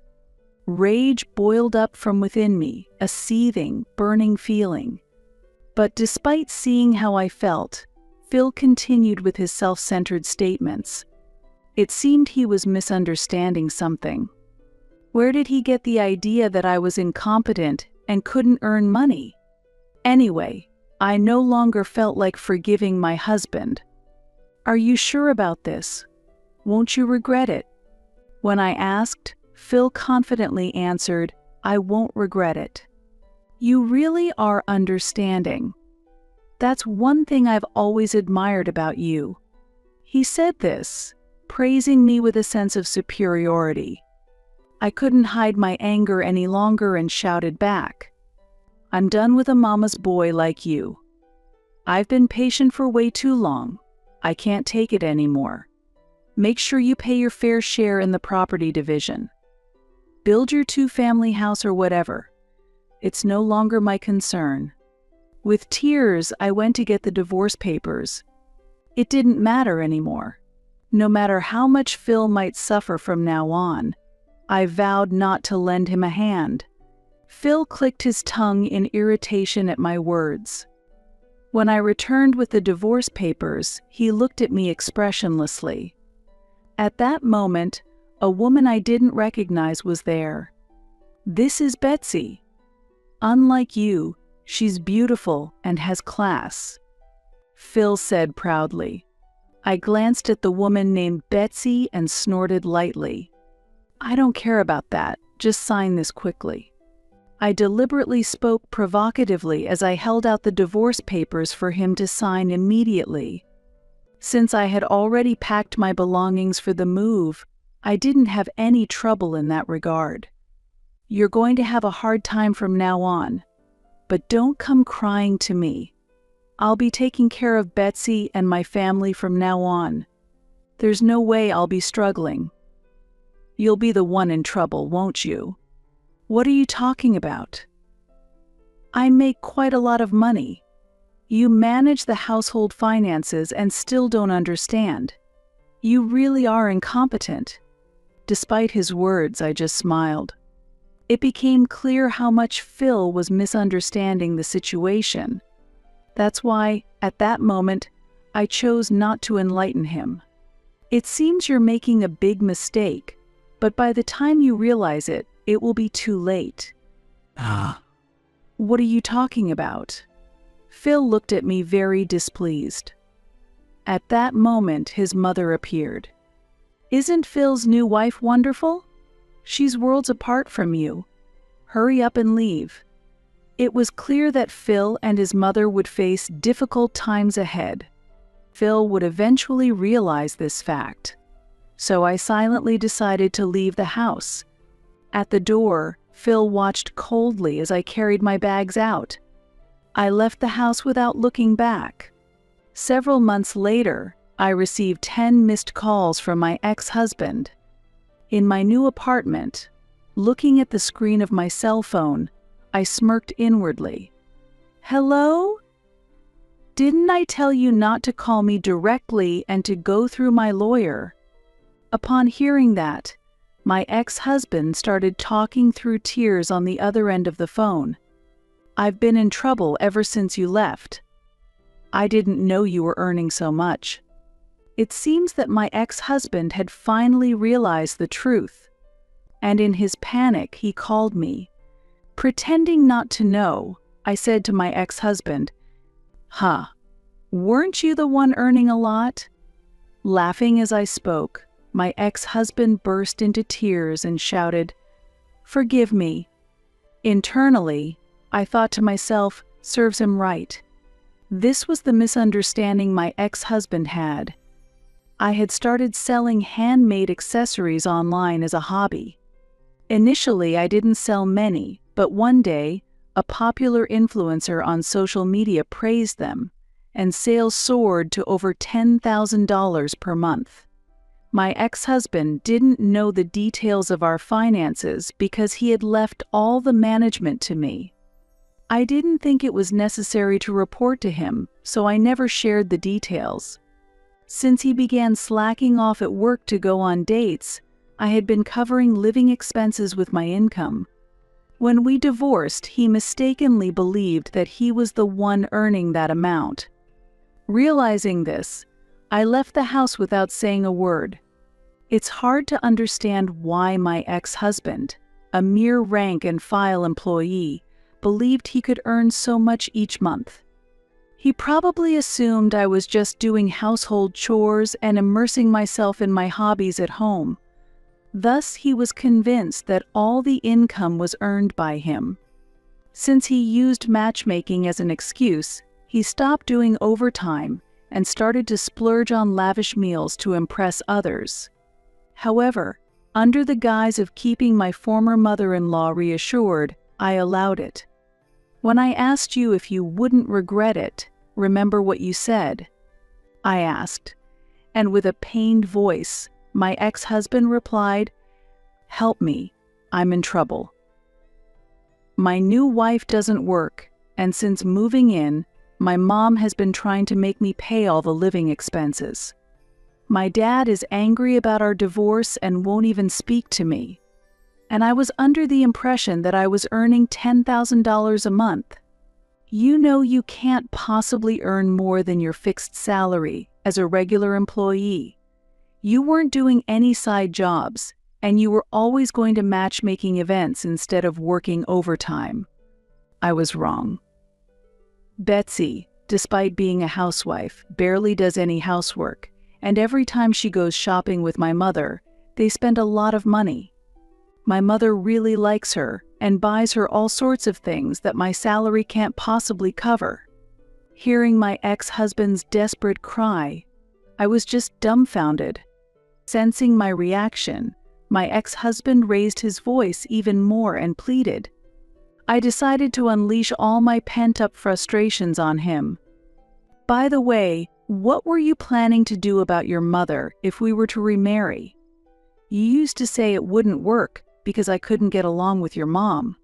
Speaker 1: Rage boiled up from within me, a seething, burning feeling. But despite seeing how I felt, Phil continued with his self-centered statements. It seemed he was misunderstanding something. Where did he get the idea that I was incompetent and couldn't earn money? Anyway, I no longer felt like forgiving my husband. "Are you sure about this? Won't you regret it?" When I asked, Phil confidently answered, "I won't regret it." You really are understanding. That's one thing I've always admired about you." He said this, praising me with a sense of superiority. I couldn't hide my anger any longer and shouted back, "I'm done with a mama's boy like you. I've been patient for way too long. I can't take it anymore. Make sure you pay your fair share in the property division. Build your two-family house or whatever. It's no longer my concern." With tears, I went to get the divorce papers. It didn't matter anymore. No matter how much Phil might suffer from now on, I vowed not to lend him a hand. Phil clicked his tongue in irritation at my words. When I returned with the divorce papers, he looked at me expressionlessly. At that moment, a woman I didn't recognize was there. "This is Betsy. Unlike you, she's beautiful and has class," Phil said proudly. I glanced at the woman named Betsy and snorted lightly. "I don't care about that, just sign this quickly." I deliberately spoke provocatively as I held out the divorce papers for him to sign immediately. Since I had already packed my belongings for the move, I didn't have any trouble in that regard. "You're going to have a hard time from now on, but don't come crying to me. I'll be taking care of Betsy and my family from now on. There's no way I'll be struggling." "You'll be the one in trouble, won't you?" "What are you talking about? I make quite a lot of money. You manage the household finances and still don't understand. You really are incompetent." Despite his words, I just smiled. It became clear how much Phil was misunderstanding the situation. That's why, at that moment, I chose not to enlighten him. "It seems you're making a big mistake, but by the time you realize it, it will be too late." "What are you talking about?" Phil looked at me very displeased. At that moment, his mother appeared. "Isn't Phil's new wife wonderful? She's worlds apart from you. Hurry up and leave." It was clear that Phil and his mother would face difficult times ahead. Phil would eventually realize this fact. So I silently decided to leave the house. At the door, Phil watched coldly as I carried my bags out. I left the house without looking back. Several months later, I received 10 missed calls from my ex-husband. In my new apartment, looking at the screen of my cell phone, I smirked inwardly. "Hello? Didn't I tell you not to call me directly and to go through my lawyer?" Upon hearing that, my ex-husband started talking through tears on the other end of the phone. "I've been in trouble ever since you left. I didn't know you were earning so much." It seems that my ex-husband had finally realized the truth, and in his panic he called me. Pretending not to know, I said to my ex-husband, Weren't you the one earning a lot?" Laughing as I spoke, my ex-husband burst into tears and shouted, "Forgive me." Internally, I thought to myself, serves him right. This was the misunderstanding my ex-husband had. I had started selling handmade accessories online as a hobby. Initially, I didn't sell many, but one day, a popular influencer on social media praised them, and sales soared to over $10,000 per month. My ex-husband didn't know the details of our finances because he had left all the management to me. I didn't think it was necessary to report to him, so I never shared the details. Since he began slacking off at work to go on dates, I had been covering living expenses with my income. When we divorced, he mistakenly believed that he was the one earning that amount. Realizing this, I left the house without saying a word. It's hard to understand why my ex-husband, a mere rank-and-file employee, believed he could earn so much each month. He probably assumed I was just doing household chores and immersing myself in my hobbies at home. Thus, he was convinced that all the income was earned by him. Since he used matchmaking as an excuse, he stopped doing overtime and started to splurge on lavish meals to impress others. However, under the guise of keeping my former mother-in-law reassured, I allowed it. When I asked you if you wouldn't regret it, remember what you said? I asked, and with a pained voice, my ex-husband replied, "Help me, I'm in trouble. My new wife doesn't work, and since moving in, my mom has been trying to make me pay all the living expenses. My dad is angry about our divorce and won't even speak to me. And I was under the impression that I was earning $10,000 a month. You know you can't possibly earn more than your fixed salary as a regular employee. You weren't doing any side jobs, and you were always going to matchmaking events instead of working overtime." I was wrong. Betsy, despite being a housewife, barely does any housework, and every time she goes shopping with my mother, they spend a lot of money. My mother really likes her and buys her all sorts of things that my salary can't possibly cover. Hearing my ex-husband's desperate cry, I was just dumbfounded. Sensing my reaction, my ex-husband raised his voice even more and pleaded. I decided to unleash all my pent-up frustrations on him. "By the way, what were you planning to do about your mother if we were to remarry? You used to say it wouldn't work because I couldn't get along with your mom."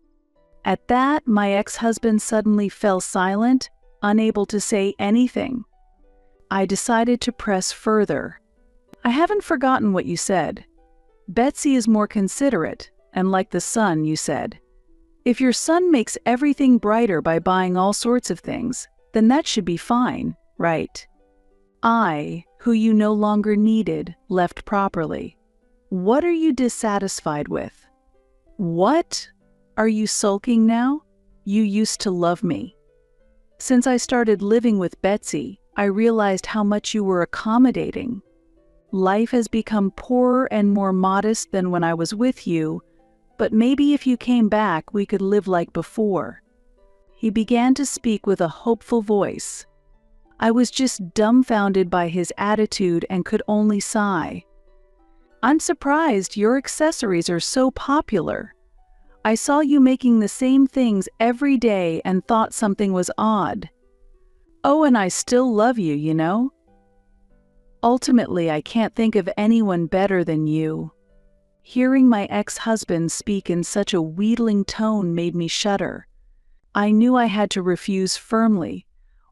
Speaker 1: At that, my ex-husband suddenly fell silent, unable to say anything. I decided to press further. "I haven't forgotten what you said. Betsy is more considerate, and like the sun, you said. If your son makes everything brighter by buying all sorts of things, then that should be fine, right? I, who you no longer needed, left properly. What are you dissatisfied with? What? Are you sulking now? You used to love me. Since I started living with Betsy, I realized how much you were accommodating. Life has become poorer and more modest than when I was with you, but maybe if you came back, we could live like before." He began to speak with a hopeful voice. I was just dumbfounded by his attitude and could only sigh. "I'm surprised your accessories are so popular. I saw you making the same things every day and thought something was odd. Oh, and I still love you, you know? Ultimately, I can't think of anyone better than you." Hearing my ex-husband speak in such a wheedling tone made me shudder. I knew I had to refuse firmly,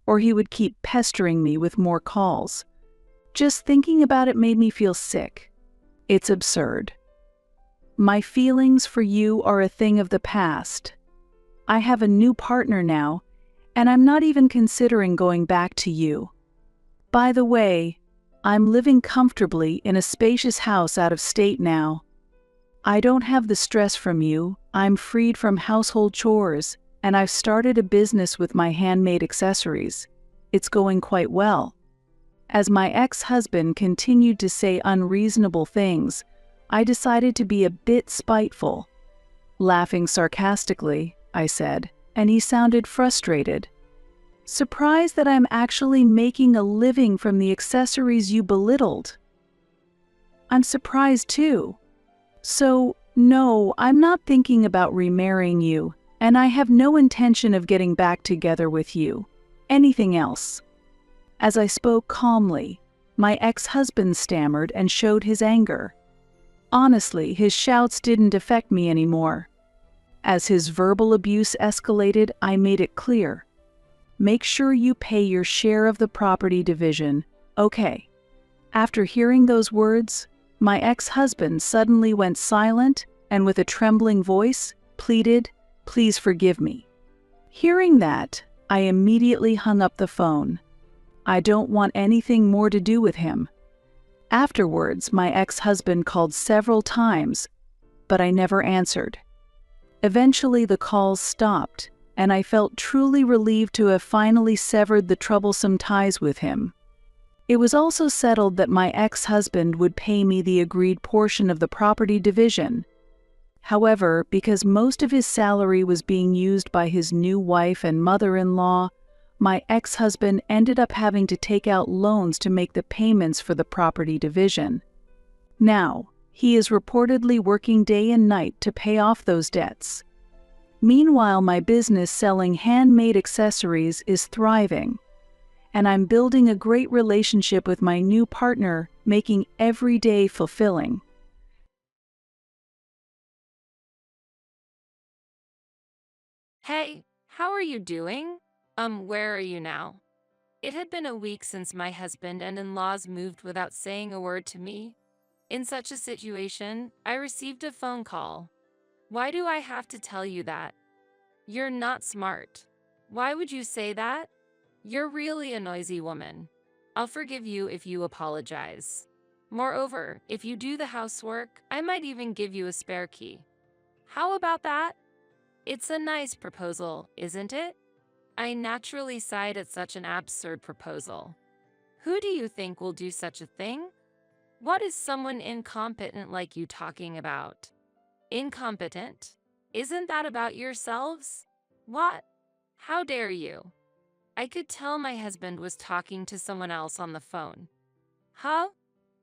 Speaker 1: or he would keep pestering me with more calls. Just thinking about it made me feel sick. It's absurd. My feelings for you are a thing of the past. I have a new partner now, and I'm not even considering going back to you. By the way, I'm living comfortably in a spacious house out of state now. I don't have the stress from you, I'm freed from household chores, and I've started a business with my handmade accessories. It's going quite well. As my ex-husband continued to say unreasonable things, I decided to be a bit spiteful. Laughing sarcastically, I said, and he sounded frustrated. "Surprised that I'm actually making a living from the accessories you belittled." "I'm surprised too. So, no, I'm not thinking about remarrying you, and I have no intention of getting back together with you. Anything else?" As I spoke calmly, my ex-husband stammered and showed his anger. Honestly, his shouts didn't affect me anymore. As his verbal abuse escalated, I made it clear. "Make sure you pay your share of the property division, okay?" After hearing those words, my ex-husband suddenly went silent and with a trembling voice pleaded, "Please forgive me." Hearing that, I immediately hung up the phone. I don't want anything more to do with him. Afterwards, my ex-husband called several times, but I never answered. Eventually, the calls stopped, and I felt truly relieved to have finally severed the troublesome ties with him. It was also settled that my ex-husband would pay me the agreed portion of the property division. However, because most of his salary was being used by his new wife and mother-in-law, my ex-husband ended up having to take out loans to make the payments for the property division. Now, he is reportedly working day and night to pay off those debts. Meanwhile, my business selling handmade accessories is thriving, and I'm building a great relationship with my new partner, making every day fulfilling.
Speaker 2: Hey, how are you doing? Where are you now? It had been a week since my husband and in-laws moved without saying a word to me. In such a situation, I received a phone call. Why do I have to tell you that? You're not smart. Why would you say that? You're really a noisy woman. I'll forgive you if you apologize. Moreover, if you do the housework, I might even give you a spare key. How about that? It's a nice proposal, isn't it? I naturally sighed at such an absurd proposal. Who do you think will do such a thing? What is someone incompetent like you talking about? Incompetent? Isn't that about yourselves? What? How dare you? I could tell my husband was talking to someone else on the phone. Huh?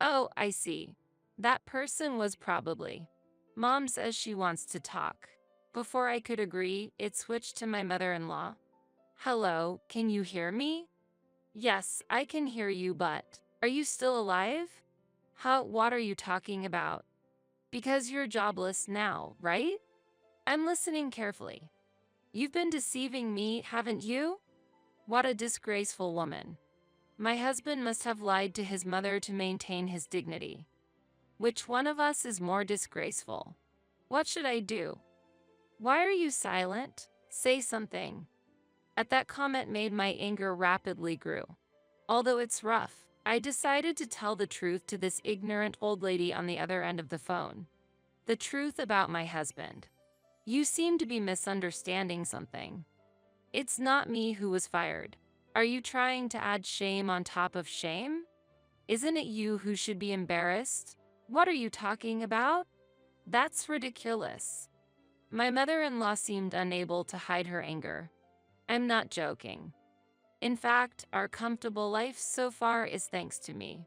Speaker 2: Oh, I see. That person was probably. Mom says she wants to talk. Before I could agree, it switched to my mother-in-law. Hello, can you hear me? Yes, I can hear you, but are you still alive? What are you talking about? Because you're jobless now, right? I'm listening carefully. You've been deceiving me, haven't you? What a disgraceful woman. My husband must have lied to his mother to maintain his dignity. Which one of us is more disgraceful? What should I do? Why are you silent? Say something. At that comment made my anger rapidly grew. Although it's rough, I decided to tell the truth to this ignorant old lady on the other end of the phone. The truth about my husband. You seem to be misunderstanding something. It's not me who was fired. Are you trying to add shame on top of shame? Isn't it you who should be embarrassed? What are you talking about? That's ridiculous. My mother-in-law seemed unable to hide her anger. I'm not joking. In fact, our comfortable life so far is thanks to me.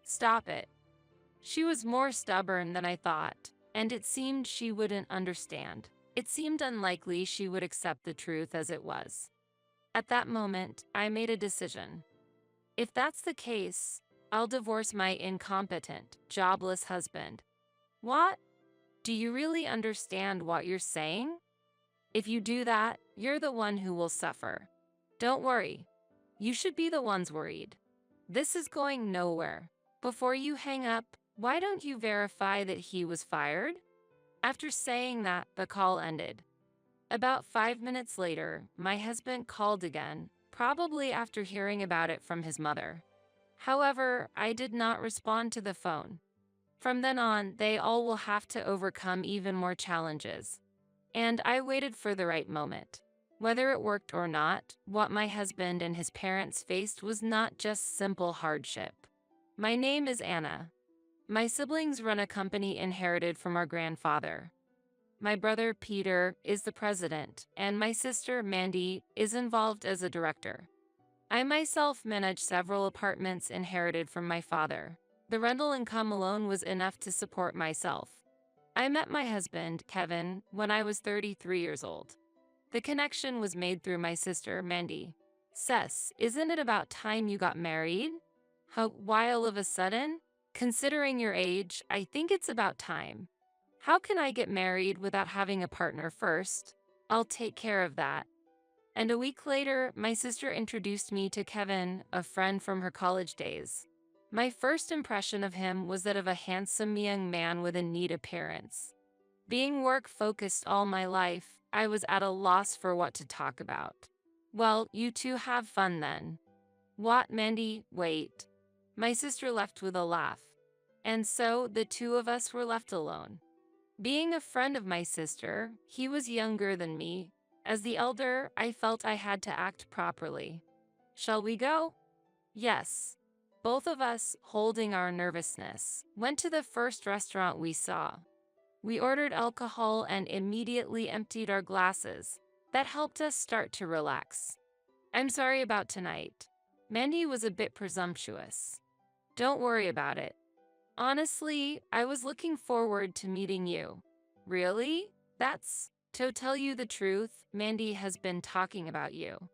Speaker 2: Stop it. She was more stubborn than I thought, and it seemed she wouldn't understand. It seemed unlikely she would accept the truth as it was. At that moment, I made a decision. If that's the case, I'll divorce my incompetent, jobless husband. What? Do you really understand what you're saying? If you do that, you're the one who will suffer. Don't worry. You should be the ones worried. This is going nowhere. Before you hang up, why don't you verify that he was fired? After saying that, the call ended. About 5 minutes later, my husband called again, probably after hearing about it from his mother. However, I did not respond to the phone. From then on, they all will have to overcome even more challenges. And I waited for the right moment. Whether it worked or not, what my husband and his parents faced was not just simple hardship. My name is Anna. My siblings run a company inherited from our grandfather. My brother Peter is the president, and my sister Mandy is involved as a director. I myself manage several apartments inherited from my father. The rental income alone was enough to support myself. I met my husband, Kevin, when I was 33 years old. The connection was made through my sister, Mandy. Cess, isn't it about time you got married? Why all of a sudden? Considering your age, I think it's about time. How can I get married without having a partner first? I'll take care of that. And a week later, my sister introduced me to Kevin, a friend from her college days. My first impression of him was that of a handsome young man with a neat appearance. Being work-focused all my life, I was at a loss for what to talk about. Well, you two have fun then. What, Mandy? Wait. My sister left with a laugh. And so, the two of us were left alone. Being a friend of my sister, he was younger than me. As the elder, I felt I had to act properly. Shall we go? Yes. Both of us, holding our nervousness, went to the first restaurant we saw. We ordered alcohol and immediately emptied our glasses. That helped us start to relax. I'm sorry about tonight. Mandy was a bit presumptuous. Don't worry about it. Honestly, I was looking forward to meeting you. Really? To tell you the truth, Mandy has been talking about you.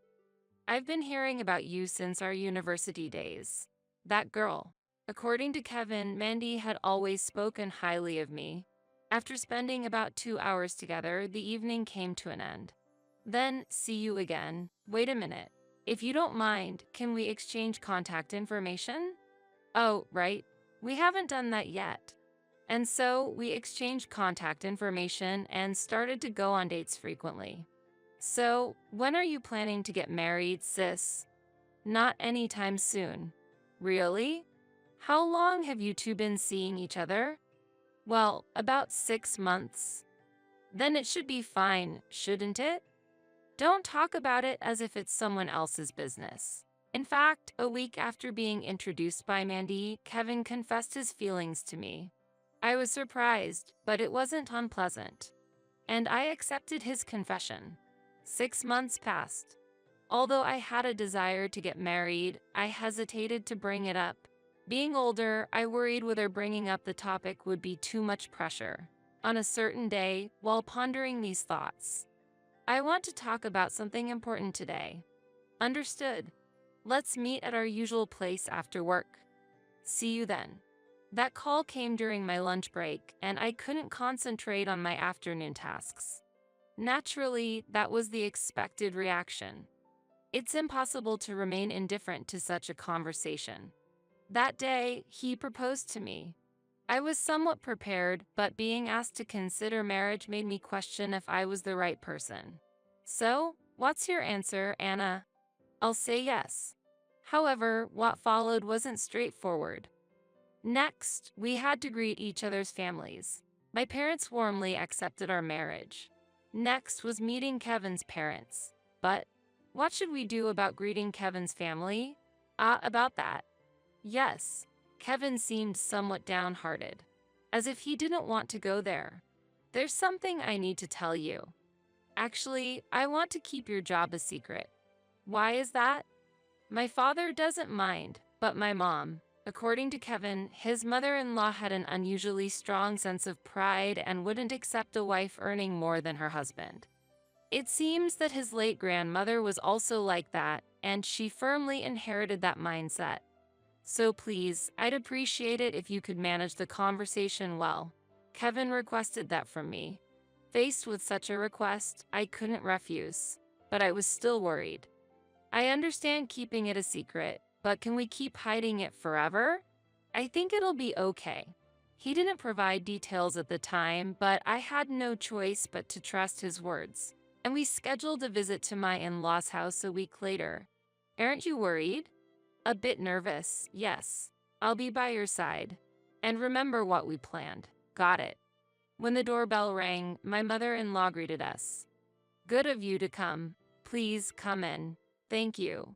Speaker 2: I've been hearing about you since our university days. That girl. According to Kevin, Mandy had always spoken highly of me. After spending about 2 hours together, the evening came to an end. Then, see you again. Wait a minute. If you don't mind, can we exchange contact information? Oh, right. We haven't done that yet. And so, we exchanged contact information and started to go on dates frequently. So, when are you planning to get married, sis? Not anytime soon. Really? How long have you two been seeing each other? Well, about 6 months. Then it should be fine, shouldn't it? Don't talk about it as if it's someone else's business. In fact, a week after being introduced by Mandy, Kevin confessed his feelings to me. I was surprised, but it wasn't unpleasant. And I accepted his confession. 6 months passed. Although I had a desire to get married, I hesitated to bring it up. Being older, I worried whether bringing up the topic would be too much pressure. On a certain day, while pondering these thoughts, I want to talk about something important today. Understood. Let's meet at our usual place after work. See you then. That call came during my lunch break, and I couldn't concentrate on my afternoon tasks. Naturally, that was the expected reaction. It's impossible to remain indifferent to such a conversation. That day, he proposed to me. I was somewhat prepared, but being asked to consider marriage made me question if I was the right person. So, what's your answer, Anna? I'll say yes. However, what followed wasn't straightforward. Next, we had to greet each other's families. My parents warmly accepted our marriage. Next was meeting Kevin's parents. But what should we do about greeting Kevin's family? About that. Yes, Kevin seemed somewhat downhearted, as if he didn't want to go there. There's something I need to tell you. Actually, I want to keep your job a secret. Why is that? My father doesn't mind, but my mom. According to Kevin, his mother-in-law had an unusually strong sense of pride and wouldn't accept a wife earning more than her husband. It seems that his late grandmother was also like that, and she firmly inherited that mindset. So please, I'd appreciate it if you could manage the conversation well. Kevin requested that from me. Faced with such a request, I couldn't refuse, but I was still worried. I understand keeping it a secret, but can we keep hiding it forever? I think it'll be okay. He didn't provide details at the time, but I had no choice but to trust his words. And we scheduled a visit to my in-laws' house a week later. Aren't you worried? A bit nervous, yes. I'll be by your side. And remember what we planned. Got it. When the doorbell rang, my mother-in-law greeted us. Good of you to come. Please come in. Thank you.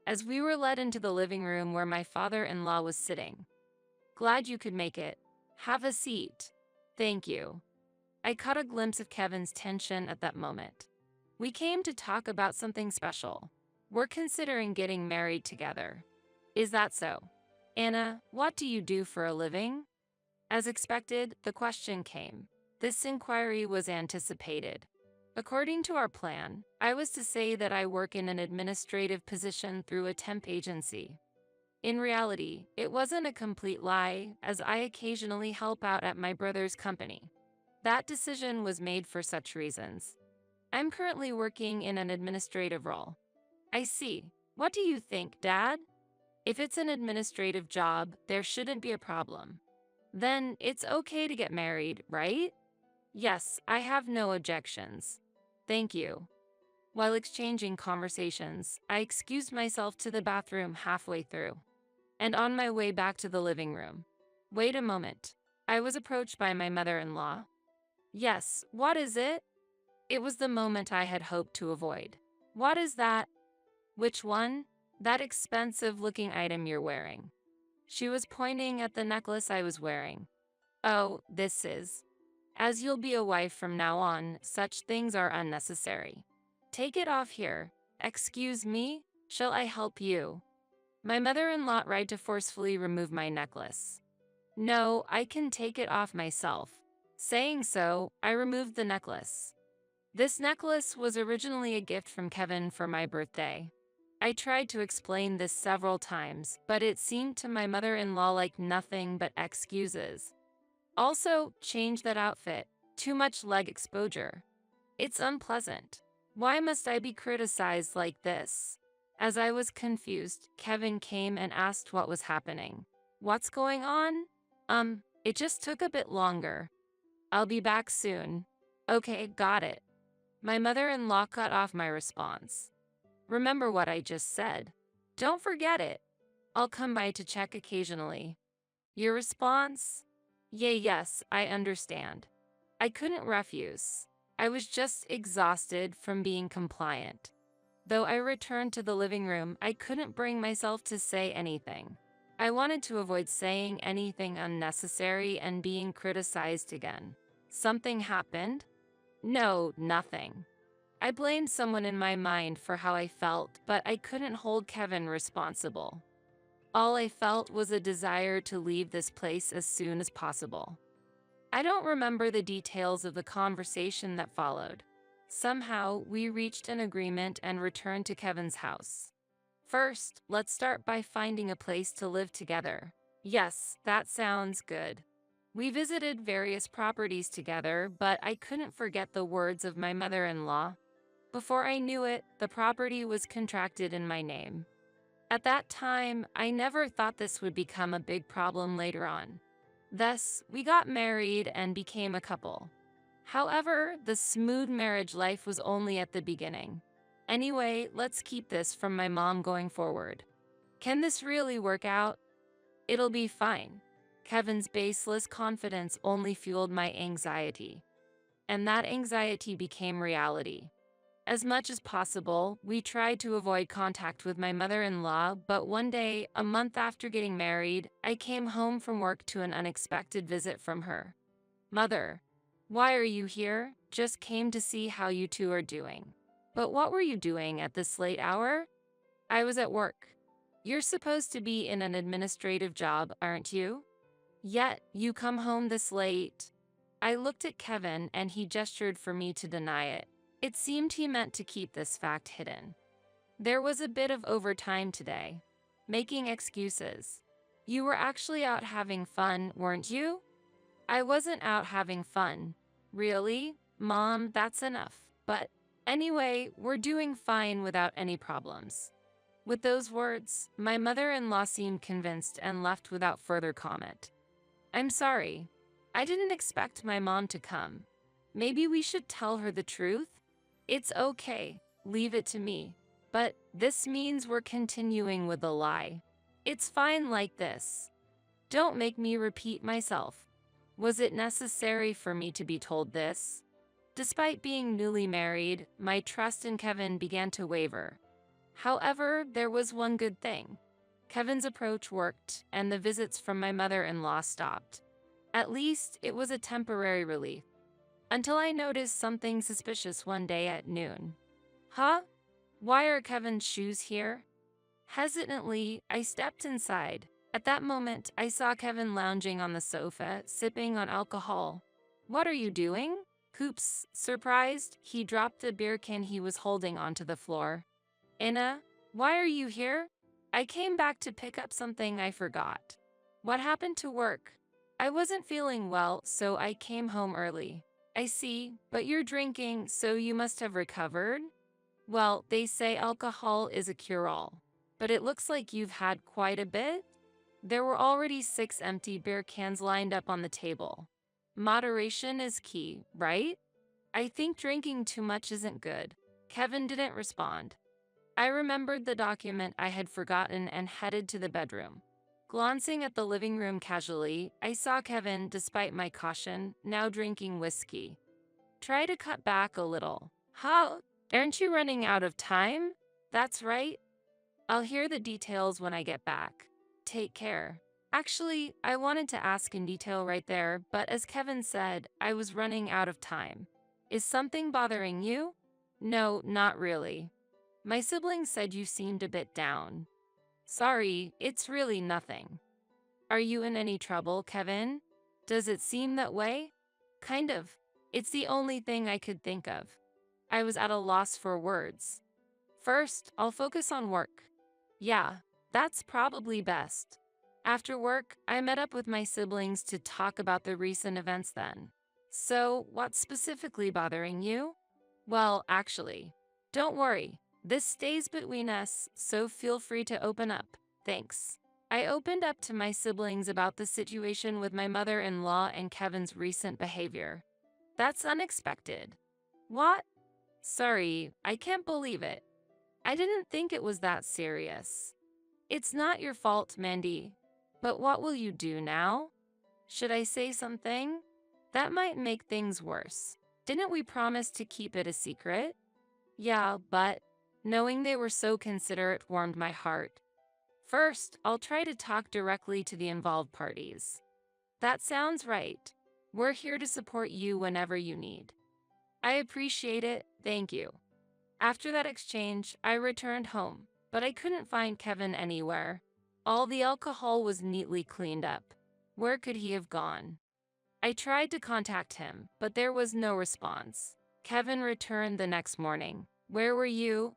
Speaker 2: As we were led into the living room where my father-in-law was sitting. Glad you could make it. Have a seat. Thank you. I caught a glimpse of Kevin's tension at that moment. We came to talk about something special. We're considering getting married together. Is that so? Anna, what do you do for a living? As expected, the question came. This inquiry was anticipated. According to our plan, I was to say that I work in an administrative position through a temp agency. In reality, it wasn't a complete lie, as I occasionally help out at my brother's company. That decision was made for such reasons. I'm currently working in an administrative role. I see. What do you think, Dad? If it's an administrative job, there shouldn't be a problem. Then it's okay to get married, right? Yes, I have no objections. Thank you. While exchanging conversations, I excused myself to the bathroom halfway through. And on my way back to the living room. Wait a moment. I was approached by my mother-in-law. Yes, what is it? It was the moment I had hoped to avoid. What is that? Which one? That expensive-looking item you're wearing. She was pointing at the necklace I was wearing. Oh, this is. As you'll be a wife from now on, such things are unnecessary. Take it off here. Excuse me? Shall I help you? My mother-in-law tried to forcefully remove my necklace. No, I can take it off myself. Saying so, I removed the necklace. This necklace was originally a gift from Kevin for my birthday. I tried to explain this several times, but it seemed to my mother-in-law like nothing but excuses. Also, change that outfit. Too much leg exposure. It's unpleasant. Why must I be criticized like this? As I was confused, Kevin came and asked what was happening. What's going on? It just took a bit longer. I'll be back soon. Okay, got it. My mother-in-law cut off my response. Remember what I just said. Don't forget it. I'll come by to check occasionally. Your response? Yes, I understand. I couldn't refuse. I was just exhausted from being compliant. Though I returned to the living room, I couldn't bring myself to say anything. I wanted to avoid saying anything unnecessary and being criticized again. Something happened? No, nothing. I blamed someone in my mind for how I felt, but I couldn't hold Kevin responsible. All I felt was a desire to leave this place as soon as possible. I don't remember the details of the conversation that followed. Somehow, we reached an agreement and returned to Kevin's house. First, let's start by finding a place to live together. Yes, that sounds good. We visited various properties together, but I couldn't forget the words of my mother-in-law. Before I knew it, the property was contracted in my name. At that time, I never thought this would become a big problem later on. Thus, we got married and became a couple. However, the smooth marriage life was only at the beginning. Anyway, let's keep this from my mom going forward. Can this really work out? It'll be fine. Kevin's baseless confidence only fueled my anxiety. And that anxiety became reality. As much as possible, we tried to avoid contact with my mother-in-law, but one day, a month after getting married, I came home from work to an unexpected visit from her. Mother, why are you here? Just came to see how you two are doing. But what were you doing at this late hour? I was at work. You're supposed to be in an administrative job, aren't you? Yet, you come home this late. I looked at Kevin and he gestured for me to deny it. It seemed he meant to keep this fact hidden. There was a bit of overtime today. Making excuses. You were actually out having fun, weren't you? I wasn't out having fun. Really? Mom, that's enough. But anyway, we're doing fine without any problems. With those words, my mother-in-law seemed convinced and left without further comment. I'm sorry. I didn't expect my mom to come. Maybe we should tell her the truth? It's okay, leave it to me. But this means we're continuing with the lie. It's fine like this. Don't make me repeat myself. Was it necessary for me to be told this? Despite being newly married, my trust in Kevin began to waver. However, there was one good thing. Kevin's approach worked, and the visits from my mother-in-law stopped. At least, it was a temporary relief. Until I noticed something suspicious one day at noon. Huh? Why are Kevin's shoes here? Hesitantly, I stepped inside. At that moment, I saw Kevin lounging on the sofa, sipping on alcohol. What are you doing? Oops, surprised, he dropped the beer can he was holding onto the floor. Inna, why are you here? I came back to pick up something I forgot. What happened to work? I wasn't feeling well, so I came home early. I see, but you're drinking, so you must have recovered? Well, they say alcohol is a cure-all, but it looks like you've had quite a bit. There were already 6 empty beer cans lined up on the table. Moderation is key, right? I think drinking too much isn't good. Kevin didn't respond. I remembered the document I had forgotten and headed to the bedroom. Glancing at the living room casually, I saw Kevin, despite my caution, now drinking whiskey. Try to cut back a little. How? Aren't you running out of time? That's right. I'll hear the details when I get back. Take care. Actually, I wanted to ask in detail right there, but as Kevin said, I was running out of time. Is something bothering you? No, not really. My siblings said you seemed a bit down. Sorry, it's really nothing. Are you in any trouble, Kevin? Does it seem that way? Kind of. It's the only thing I could think of. I was at a loss for words. First, I'll focus on work. Yeah, that's probably best. After work, I met up with my siblings to talk about the recent events then. So, what's specifically bothering you? Well, actually, don't worry. This stays between us, so feel free to open up. Thanks. I opened up to my siblings about the situation with my mother-in-law and Kevin's recent behavior. That's unexpected. What? Sorry, I can't believe it. I didn't think it was that serious. It's not your fault, Mandy. But what will you do now? Should I say something? That might make things worse. Didn't we promise to keep it a secret? Yeah, but knowing they were so considerate warmed my heart. First, I'll try to talk directly to the involved parties. That sounds right. We're here to support you whenever you need. I appreciate it, thank you. After that exchange, I returned home, but I couldn't find Kevin anywhere. All the alcohol was neatly cleaned up. Where could he have gone? I tried to contact him, but there was no response. Kevin returned the next morning. Where were you?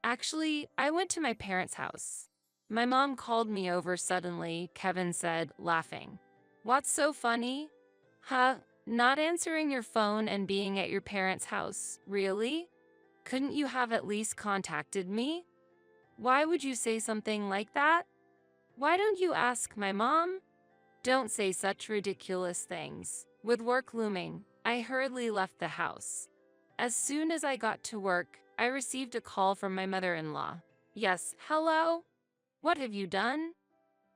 Speaker 2: Actually, I went to my parents' house. My mom called me over suddenly, Kevin said, laughing. What's so funny? Huh? Not answering your phone and being at your parents' house, really? Couldn't you have at least contacted me? Why would you say something like that? Why don't you ask my mom? Don't say such ridiculous things. With work looming, I hurriedly left the house. As soon as I got to work, I received a call from my mother-in-law. Yes, hello? What have you done?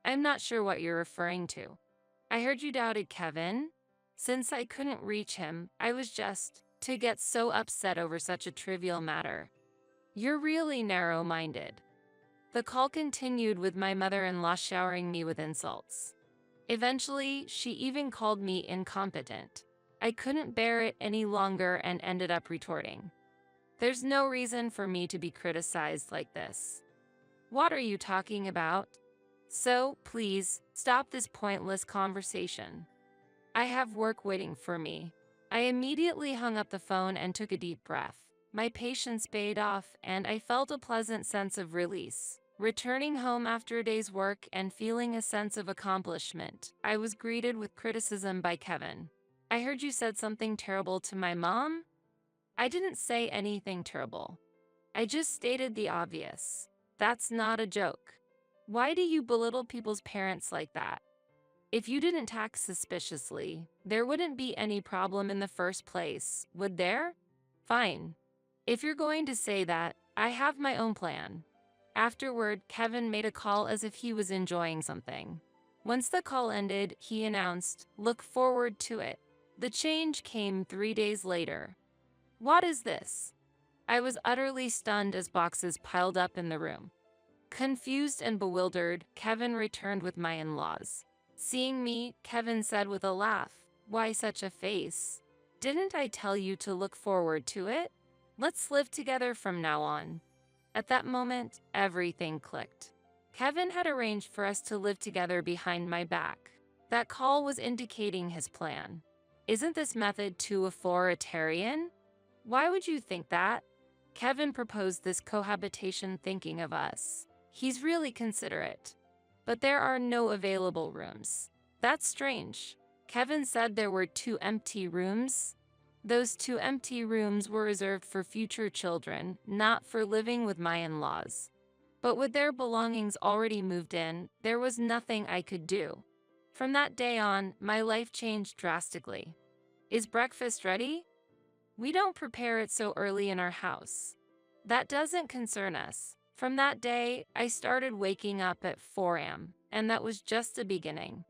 Speaker 2: I'm not sure what you're referring to. I heard you doubted Kevin. Since I couldn't reach him, I was just to get so upset over such a trivial matter. You're really narrow-minded. The call continued with my mother-in-law showering me with insults. Eventually, she even called me incompetent. I couldn't bear it any longer and ended up retorting. There's no reason for me to be criticized like this. What are you talking about? So, please, stop this pointless conversation. I have work waiting for me. I immediately hung up the phone and took a deep breath. My patience paid off, and I felt a pleasant sense of release. Returning home after a day's work and feeling a sense of accomplishment, I was greeted with criticism by Kevin. I heard you said something terrible to my mom? I didn't say anything terrible. I just stated the obvious. That's not a joke. Why do you belittle people's parents like that? If you didn't act suspiciously, there wouldn't be any problem in the first place, would there? Fine. If you're going to say that, I have my own plan. Afterward, Kevin made a call as if he was enjoying something. Once the call ended, he announced, "Look forward to it." The change came 3 days later. What is this? I was utterly stunned as boxes piled up in the room. Confused and bewildered, Kevin returned with my in-laws. Seeing me, Kevin said with a laugh, "Why such a face? Didn't I tell you to look forward to it? Let's live together from now on." At that moment, everything clicked. Kevin had arranged for us to live together behind my back. That call was indicating his plan. Isn't this method too authoritarian? Why would you think that? Kevin proposed this cohabitation thinking of us. He's really considerate. But there are no available rooms. That's strange. Kevin said there were 2 empty rooms. Those 2 empty rooms were reserved for future children, not for living with my in-laws. But with their belongings already moved in, there was nothing I could do. From that day on, my life changed drastically. Is breakfast ready? We don't prepare it so early in our house. That doesn't concern us. From that day, I started waking up at 4 a.m., and that was just the beginning.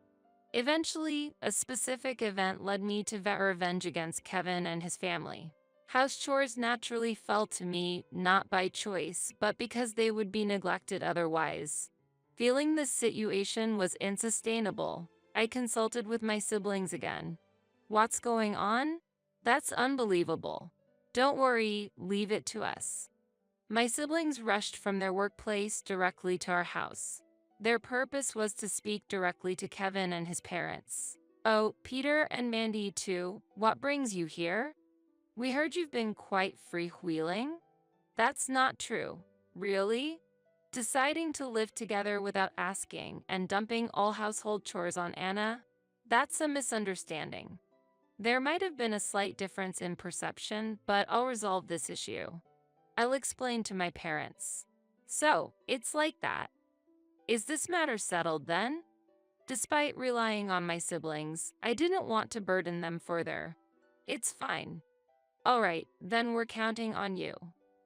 Speaker 2: Eventually, a specific event led me to vet revenge against Kevin and his family. House chores naturally fell to me, not by choice, but because they would be neglected otherwise. Feeling this situation was unsustainable, I consulted with my siblings again. What's going on? That's unbelievable. Don't worry, leave it to us. My siblings rushed from their workplace directly to our house. Their purpose was to speak directly to Kevin and his parents. Oh, Peter and Mandy too, what brings you here? We heard you've been quite freewheeling. That's not true. Really? Deciding to live together without asking and dumping all household chores on Anna? That's a misunderstanding. There might have been a slight difference in perception, but I'll resolve this issue. I'll explain to my parents. So, it's like that. Is this matter settled then? Despite relying on my siblings, I didn't want to burden them further. It's fine. All right, then we're counting on you.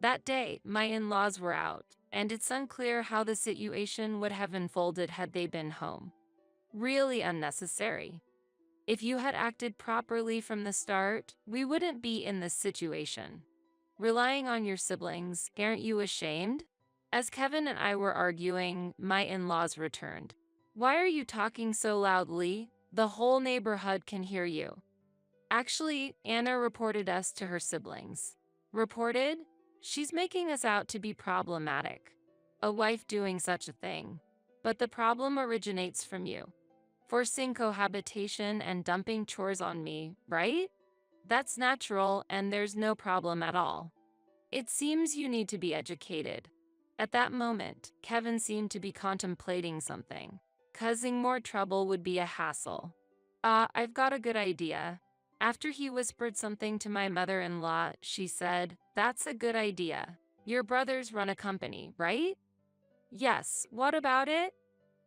Speaker 2: That day, my in-laws were out, and it's unclear how the situation would have unfolded had they been home. Really unnecessary. If you had acted properly from the start, we wouldn't be in this situation. Relying on your siblings, aren't you ashamed? As Kevin and I were arguing, my in-laws returned. Why are you talking so loudly? The whole neighborhood can hear you. Actually, Anna reported us to her siblings. Reported? She's making us out to be problematic. A wife doing such a thing. But the problem originates from you. Forcing cohabitation and dumping chores on me, right? That's natural and there's no problem at all. It seems you need to be educated. At that moment, Kevin seemed to be contemplating something. Causing more trouble would be a hassle. I've got a good idea. After he whispered something to my mother-in-law, she said, "That's a good idea. Your brothers run a company, right?" "Yes, what about it?"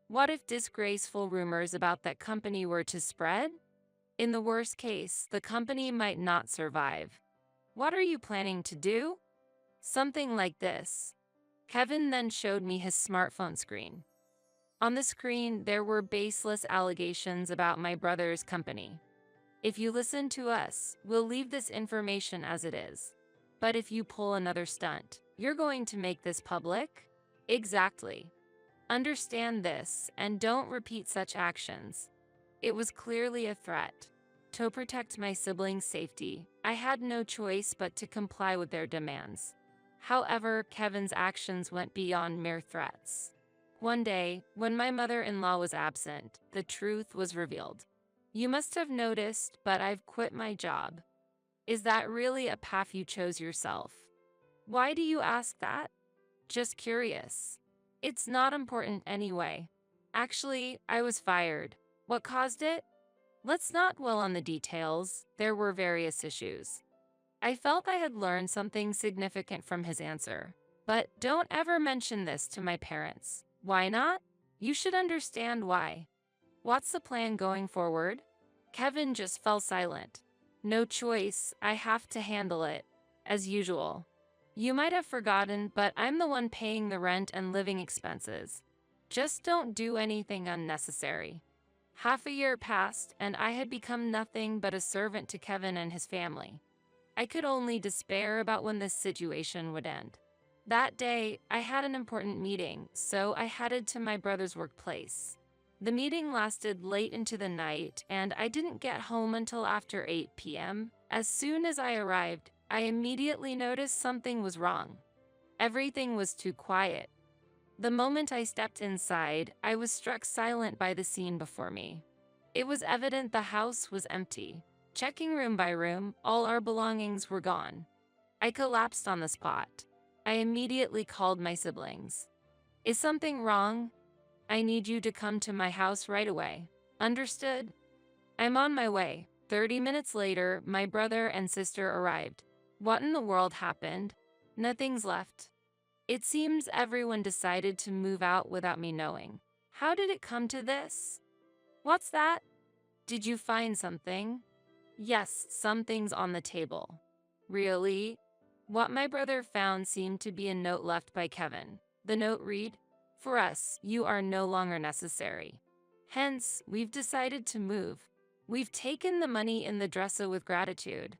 Speaker 2: "What if disgraceful rumors about that company were to spread? In the worst case, the company might not survive." "What are you planning to do?" "Something like this." Kevin then showed me his smartphone screen. On the screen, there were baseless allegations about my brother's company. "If you listen to us, we'll leave this information as it is. But if you pull another stunt, you're going to make this public?" "Exactly. Understand this and don't repeat such actions." It was clearly a threat. To protect my siblings' safety, I had no choice but to comply with their demands. However, Kevin's actions went beyond mere threats. One day, when my mother-in-law was absent, the truth was revealed. "You must have noticed, but I've quit my job." "Is that really a path you chose yourself?" "Why do you ask that?" "Just curious." "It's not important anyway." "Actually, I was fired." "What caused it?" "Let's not dwell on the details. There were various issues." I felt I had learned something significant from his answer. "But don't ever mention this to my parents." "Why not?" "You should understand why." "What's the plan going forward?" Kevin just fell silent. "No choice, I have to handle it. As usual." "You might have forgotten, but I'm the one paying the rent and living expenses. Just don't do anything unnecessary." Half a year passed, and I had become nothing but a servant to Kevin and his family. I could only despair about when this situation would end. That day, I had an important meeting, so I headed to my brother's workplace. The meeting lasted late into the night, and I didn't get home until after 8 p.m. As soon as I arrived, I immediately noticed something was wrong. Everything was too quiet. The moment I stepped inside, I was struck silent by the scene before me. It was evident the house was empty. Checking room by room, all our belongings were gone. I collapsed on the spot. I immediately called my siblings. "Is something wrong? I need you to come to my house right away." "Understood." "I'm on my way." 30 minutes later, my brother and sister arrived. "What in the world happened?" "Nothing's left. It seems everyone decided to move out without me knowing." "How did it come to this?" "What's that?" "Did you find something?" "Yes, something's on the table." "Really?" What my brother found seemed to be a note left by Kevin. The note read, "For us, you are no longer necessary. Hence, we've decided to move. We've taken the money in the dresser with gratitude."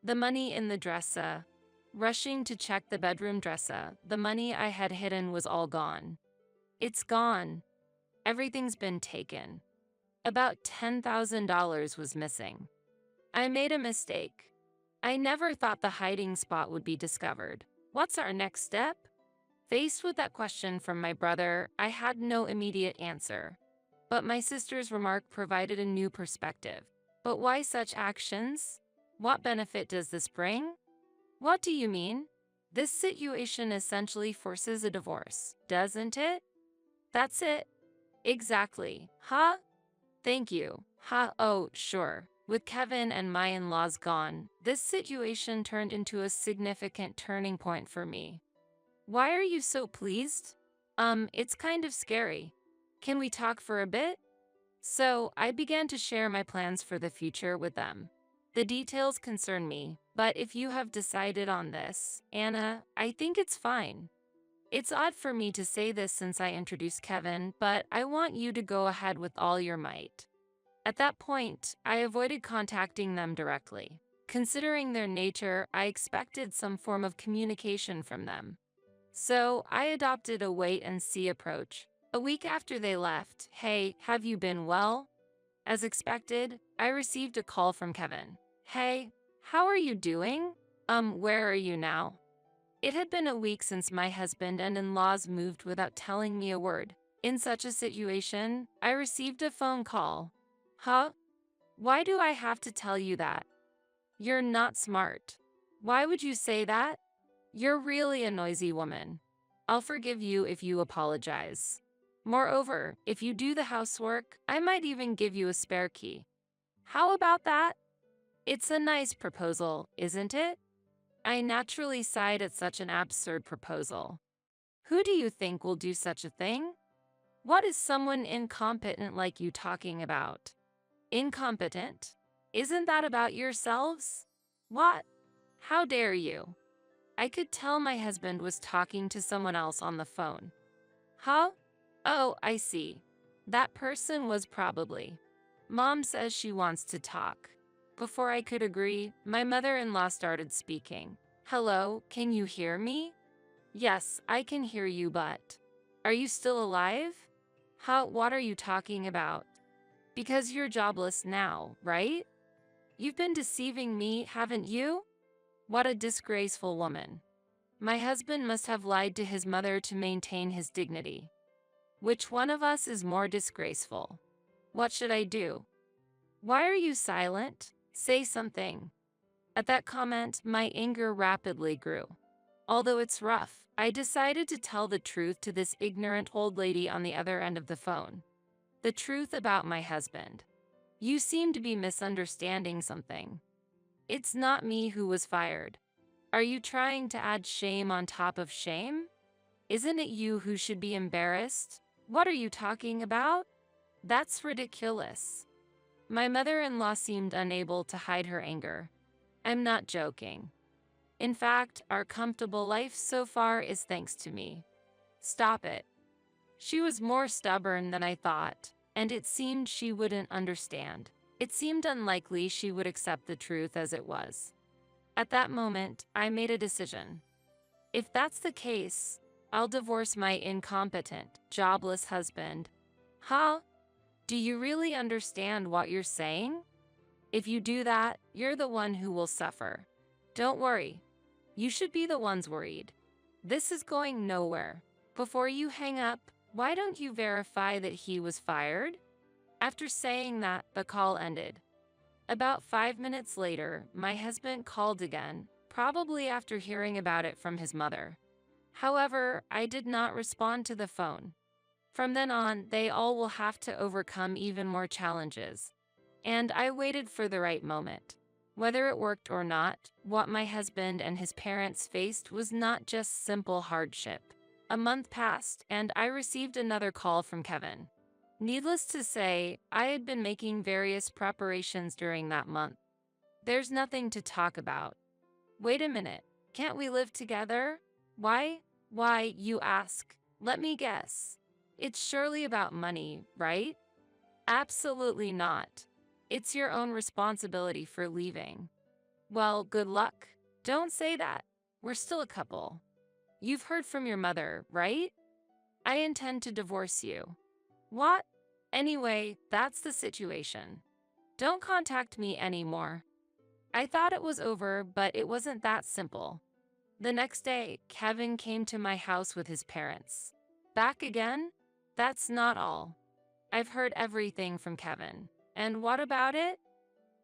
Speaker 2: The money in the dresser. Rushing to check the bedroom dresser, the money I had hidden was all gone. It's gone. Everything's been taken. About $10,000 was missing. I made a mistake. I never thought the hiding spot would be discovered. What's our next step? Faced with that question from my brother, I had no immediate answer. But my sister's remark provided a new perspective. But why such actions? What benefit does this bring? What do you mean? This situation essentially forces a divorce, doesn't it? That's it. Exactly. Huh? Thank you. Huh? Oh, sure. With Kevin and my in-laws gone, this situation turned into a significant turning point for me. Why are you so pleased? It's kind of scary. Can we talk for a bit? So, I began to share my plans for the future with them. The details concern me, but if you have decided on this, Anna, I think it's fine. It's odd for me to say this since I introduced Kevin, but I want you to go ahead with all your might. At that point, I avoided contacting them directly. Considering their nature, I expected some form of communication from them. So, I adopted a wait-and-see approach. A week after they left, "Hey, have you been well?" As expected, I received a call from Kevin. "Hey, how are you doing? Where are you now?" It had been a week since my husband and in-laws moved without telling me a word. In such a situation, I received a phone call. Huh? Why do I have to tell you that? You're not smart. Why would you say that? You're really a noisy woman. I'll forgive you if you apologize. Moreover, if you do the housework, I might even give you a spare key. How about that? It's a nice proposal, isn't it? I naturally sighed at such an absurd proposal. Who do you think will do such a thing? What is someone incompetent like you talking about? Incompetent? Isn't that about yourselves? What? How dare you? I could tell my husband was talking to someone else on the phone. Huh? Oh, I see. That person was probably. Mom says she wants to talk. Before I could agree, my mother-in-law started speaking. Hello, can you hear me? Yes, I can hear you, but... Are you still alive? How, what are you talking about? Because you're jobless now, right? You've been deceiving me, haven't you? What a disgraceful woman. My husband must have lied to his mother to maintain his dignity. Which one of us is more disgraceful? What should I do? Why are you silent? Say something. At that comment, my anger rapidly grew. Although it's rough, I decided to tell the truth to this ignorant old lady on the other end of the phone. The truth about my husband. You seem to be misunderstanding something. It's not me who was fired. Are you trying to add shame on top of shame? Isn't it you who should be embarrassed? What are you talking about? That's ridiculous. My mother-in-law seemed unable to hide her anger. I'm not joking. In fact, our comfortable life so far is thanks to me. Stop it. She was more stubborn than I thought, and it seemed she wouldn't understand. It seemed unlikely she would accept the truth as it was. At that moment, I made a decision. If that's the case, I'll divorce my incompetent, jobless husband. Huh? Do you really understand what you're saying? If you do that, you're the one who will suffer. Don't worry. You should be the ones worried. This is going nowhere. Before you hang up, why don't you verify that he was fired? After saying that, the call ended. About 5 minutes later, my husband called again, probably after hearing about it from his mother. However, I did not respond to the phone. From then on, they all will have to overcome even more challenges. And I waited for the right moment. Whether it worked or not, what my husband and his parents faced was not just simple hardship. A month passed, and I received another call from Kevin. Needless to say, I had been making various preparations during that month. There's nothing to talk about. Wait a minute, can't we live together? Why? Why, you ask? Let me guess. It's surely about money, right? Absolutely not. It's your own responsibility for leaving. Well, good luck. Don't say that. We're still a couple. You've heard from your mother, right? I intend to divorce you. What? Anyway, that's the situation. Don't contact me anymore. I thought it was over, but it wasn't that simple. The next day, Kevin came to my house with his parents. Back again? That's not all. I've heard everything from Kevin. And what about it?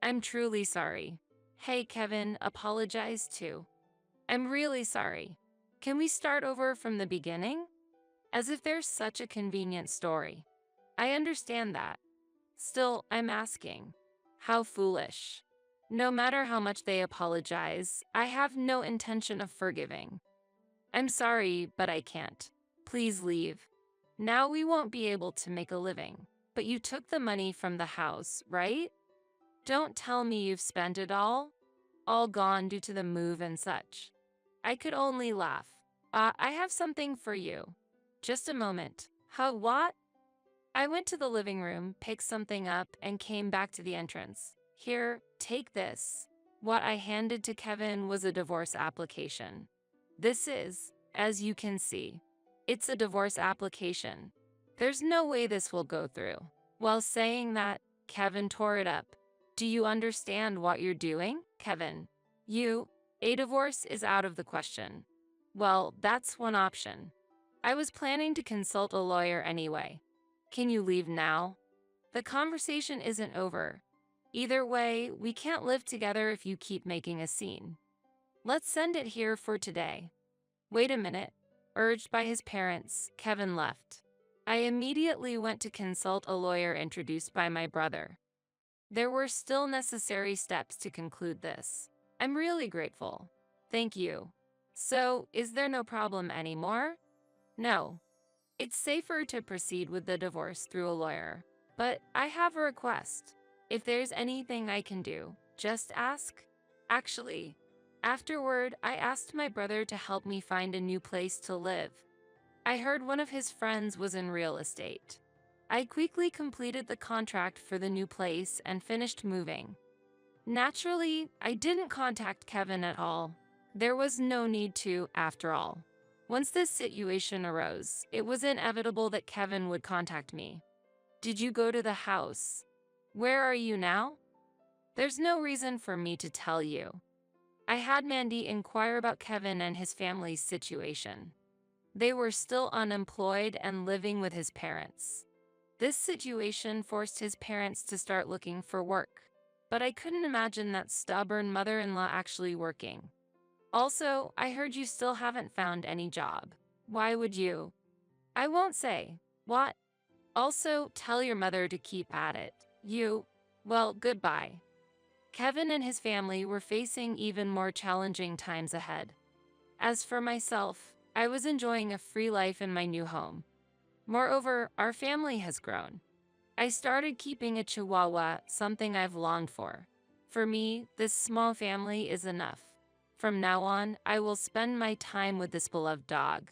Speaker 2: I'm truly sorry. Hey, Kevin, apologize too. I'm really sorry. Can we start over from the beginning? As if there's such a convenient story. I understand that. Still, I'm asking. How foolish. No matter how much they apologize, I have no intention of forgiving. I'm sorry, but I can't. Please leave. Now we won't be able to make a living. But you took the money from the house, right? Don't tell me you've spent it all gone due to the move and such. I could only laugh. I have something for you. Just a moment. How what? I went to the living room, picked something up, and came back to the entrance. Here, take this. What I handed to Kevin was a divorce application. This is, as you can see, it's a divorce application. There's no way this will go through. While saying that, Kevin tore it up. Do you understand what you're doing, Kevin? A divorce is out of the question. Well, that's one option. I was planning to consult a lawyer anyway. Can you leave now? The conversation isn't over. Either way, we can't live together if you keep making a scene. Let's send it here for today. Wait a minute. Urged by his parents, Kevin left. I immediately went to consult a lawyer introduced by my brother. There were still necessary steps to conclude this. I'm really grateful. Thank you. So, is there no problem anymore? No. It's safer to proceed with the divorce through a lawyer. But I have a request. If there's anything I can do, just ask. Actually, afterward, I asked my brother to help me find a new place to live. I heard one of his friends was in real estate. I quickly completed the contract for the new place and finished moving. Naturally, I didn't contact Kevin at all. There was no need to, after all. Once this situation arose, it was inevitable that Kevin would contact me. Did you go to the house? Where are you now? There's no reason for me to tell you. I had Mandy inquire about Kevin and his family's situation. They were still unemployed and living with his parents. This situation forced his parents to start looking for work. But I couldn't imagine that stubborn mother-in-law actually working. Also, I heard you still haven't found any job. Why would you? I won't say. What? Also, tell your mother to keep at it. Well, goodbye. Kevin and his family were facing even more challenging times ahead. As for myself, I was enjoying a free life in my new home. Moreover, our family has grown. I started keeping a chihuahua, something I've longed for. For me, this small family is enough. From now on, I will spend my time with this beloved dog.